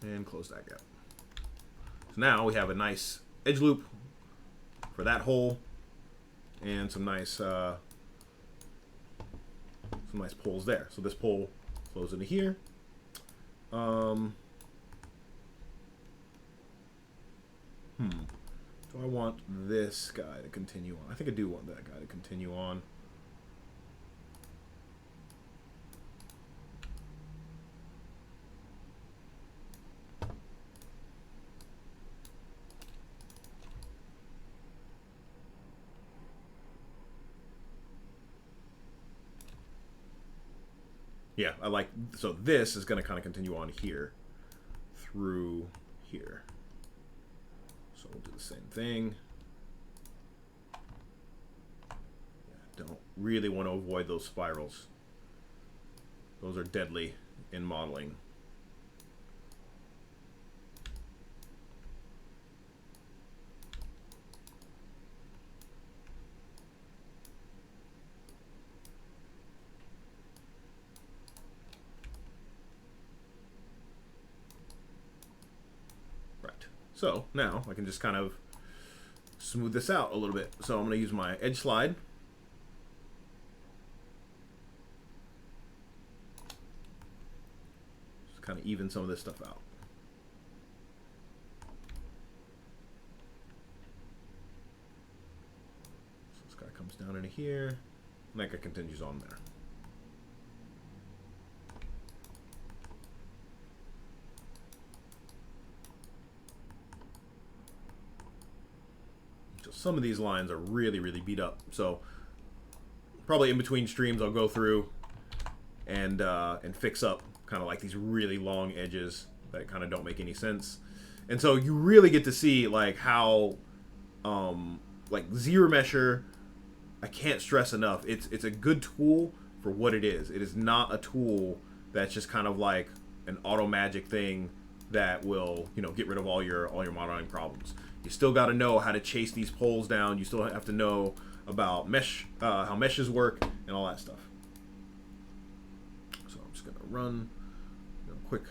[SPEAKER 1] And close that gap. So now we have a nice edge loop for that hole, and some nice poles there. So this pole flows into here. Do I want this guy to continue on? I think I do want that guy to continue on. Yeah, I like, so this is going to kind of continue on here through here. So we'll do the same thing. Yeah, don't really want to avoid those spirals. Those are deadly in modeling. So now I can just kind of smooth this out a little bit. So I'm going to use my edge slide. Just kind of even some of this stuff out. So this guy comes down into here, and that guy continues on there. Some of these lines are really, really beat up. So probably in between streams, I'll go through and fix up kind of like these really long edges that kind of don't make any sense. And so you really get to see like how like ZRemesher, I can't stress enough. It's a good tool for what it is. It is not a tool that's just kind of like an auto magic thing that will, you know, get rid of all your modeling problems. You still got to know how to chase these poles down. You still have to know about mesh, how meshes work, and all that stuff. So I'm just gonna run a quick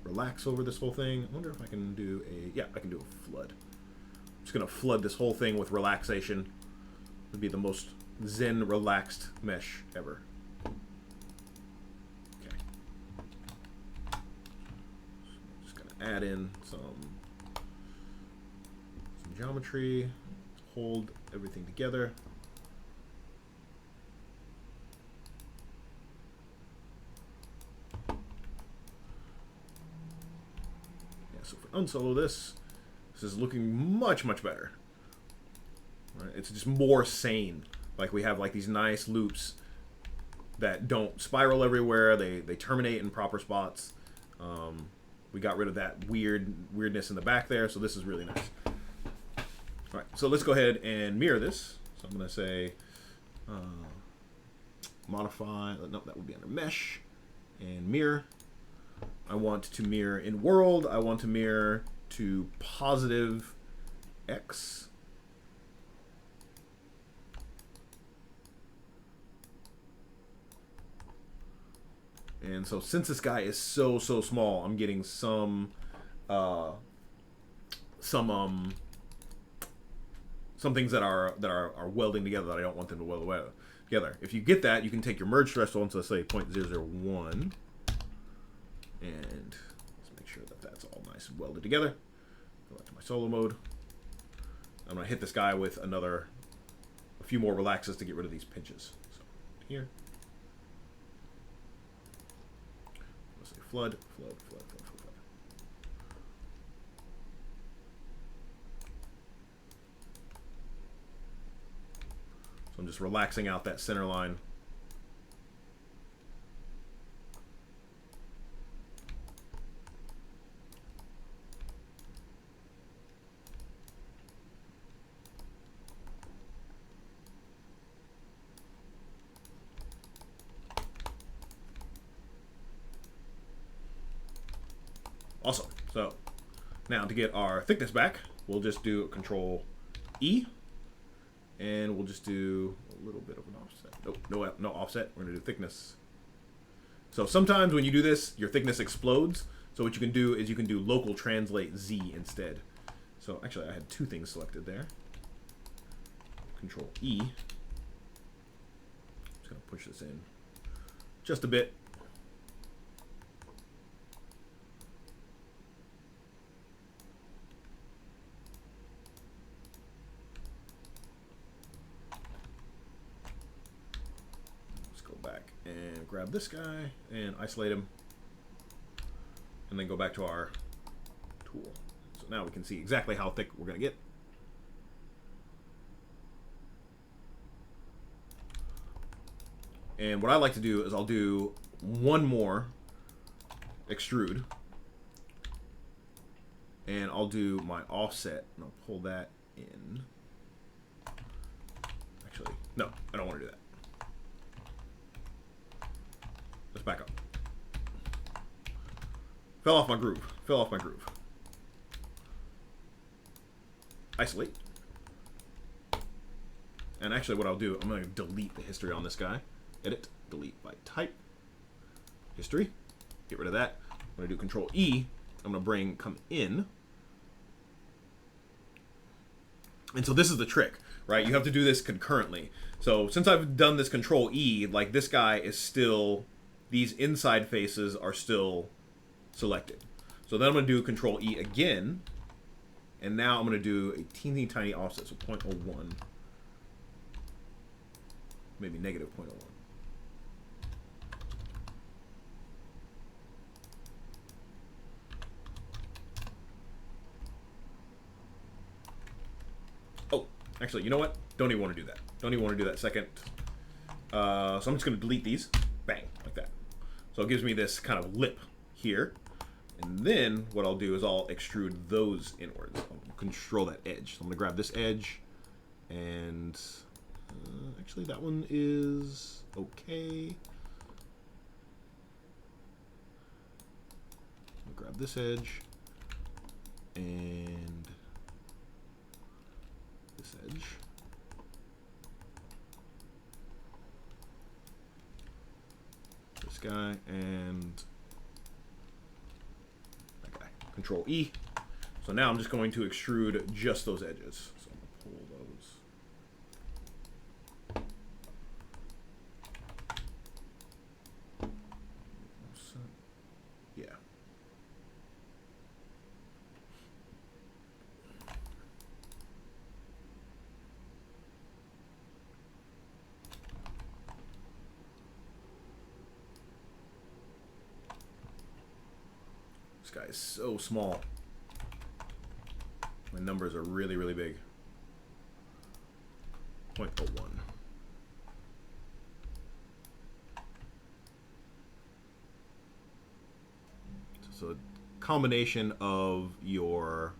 [SPEAKER 1] relax over this whole thing. I wonder if I can do a, yeah, I can do a flood. I'm just gonna flood this whole thing with relaxation. It would be the most zen relaxed mesh ever. Okay. So I'm just gonna add in some geometry, hold everything together. Yeah, so if we unsolo this, this is looking much, much better. Right? It's just more sane. Like we have like these nice loops that don't spiral everywhere. They terminate in proper spots. We got rid of that weirdness in the back there, so this is really nice. All right, so let's go ahead and mirror this. So I'm going to say modify, no, that would be under mesh, and mirror. I want to mirror in world. I want to mirror to positive X. And so since this guy is so small, I'm getting some things that are welding together that I don't want them to weld together. If you get that, you can take your merge threshold, so let's say 0.001, and let's make sure that that's all nice and welded together. Go back to my solo mode. I'm gonna hit this guy with a few more relaxes to get rid of these pinches. So here, let's say flood. I'm just relaxing out that center line. Awesome. So now to get our thickness back, we'll just do Control E. And we'll just do a little bit of an offset. Nope, no offset. We're going to do thickness. So sometimes when you do this, your thickness explodes. So what you can do is you can do local translate Z instead. So actually, I had two things selected there. Control E. Just going to push this in just a bit. And grab this guy and isolate him, and then go back to our tool. So now we can see exactly how thick we're going to get. And what I like to do is I'll do one more extrude, and I'll do my offset, and I'll pull that in. Actually, no, I don't want to do that. Let's back up. Fell off my groove. Fell off my groove. Isolate. And actually what I'll do, I'm going to delete the history on this guy. Edit, delete by type. History. Get rid of that. I'm going to do Control E. I'm going to come in. And so this is the trick, right? You have to do this concurrently. So since I've done this Control E, like this guy is still... These inside faces are still selected. So then I'm going to do Control E again. And now I'm going to do a teeny tiny offset, so 0.01. Maybe negative 0.01. Oh, actually, you know what? Don't even want to do that. Don't even want to do that second. So I'm just going to delete these. Bang, like that. So it gives me this kind of lip here. And then what I'll do is I'll extrude those inwards. I'll control that edge. So I'm going to grab this edge. And actually that one is okay. I'll grab this edge. And this edge. This guy and that guy. Control E. So now I'm just going to extrude just those edges. So I'm going to pull those. Yeah. This guy is so small. My numbers are really, really big. 0.01. So a combination of your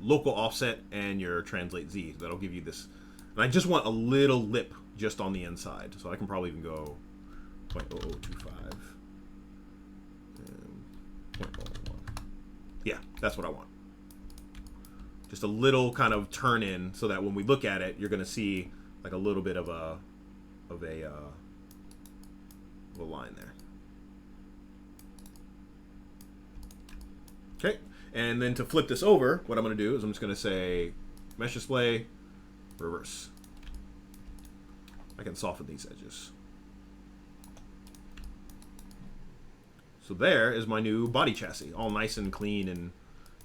[SPEAKER 1] local offset and your translate Z. That'll give you this. And I just want a little lip just on the inside. So I can probably even go 0.0025 and 0.01. Yeah, that's what I want. Just a little kind of turn in so that when we look at it, you're going to see like a little bit of a line there. Okay, and then to flip this over, what I'm going to do is I'm just going to say mesh display, reverse. I can soften these edges. So there is my new body chassis, all nice and clean and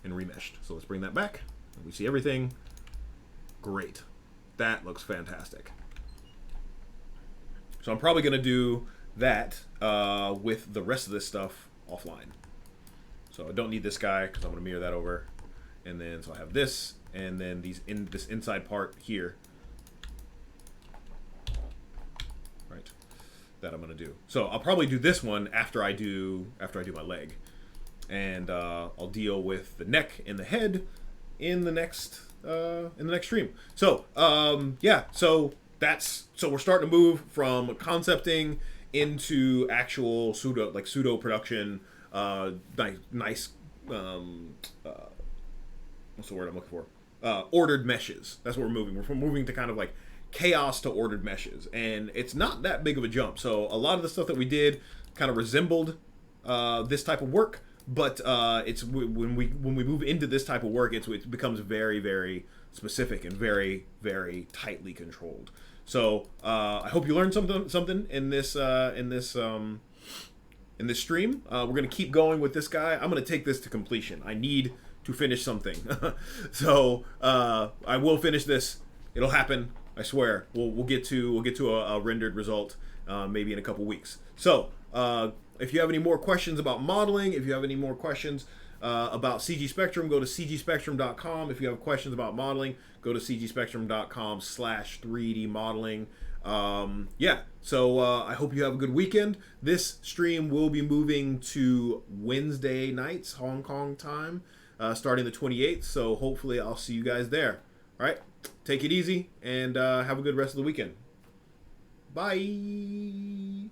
[SPEAKER 1] remeshed. So let's bring that back. We see everything. Great. That looks fantastic. So I'm probably going to do that with the rest of this stuff offline. So I don't need this guy because I'm going to mirror that over. And then so I have this and then this inside part here. Right. That I'm going to do. So I'll probably do this one after I do my leg. And I'll deal with the neck and the head in the next stream. So yeah, so we're starting to move from concepting into actual pseudo production, nice what's the word I'm looking for? Ordered meshes. That's what we're moving. We're moving to kind of like chaos to ordered meshes, and it's not that big of a jump. So a lot of the stuff that we did kind of resembled this type of work, but it's when we move into this type of work, it becomes very, very specific and very, very tightly controlled. So I hope you learned something in this stream. We're gonna keep going with this guy. I'm gonna take this to completion. I need to finish something. So I will finish this. It'll happen. I swear. We'll get to a rendered result maybe in a couple weeks. So if you have any more questions about modeling, if you have any more questions about CG Spectrum, go to cgspectrum.com. If you have questions about modeling, go to cgspectrum.com/3D modeling. Yeah, so I hope you have a good weekend. This stream will be moving to Wednesday nights, Hong Kong time, starting the 28th. So hopefully I'll see you guys there. All right, take it easy and have a good rest of the weekend. Bye.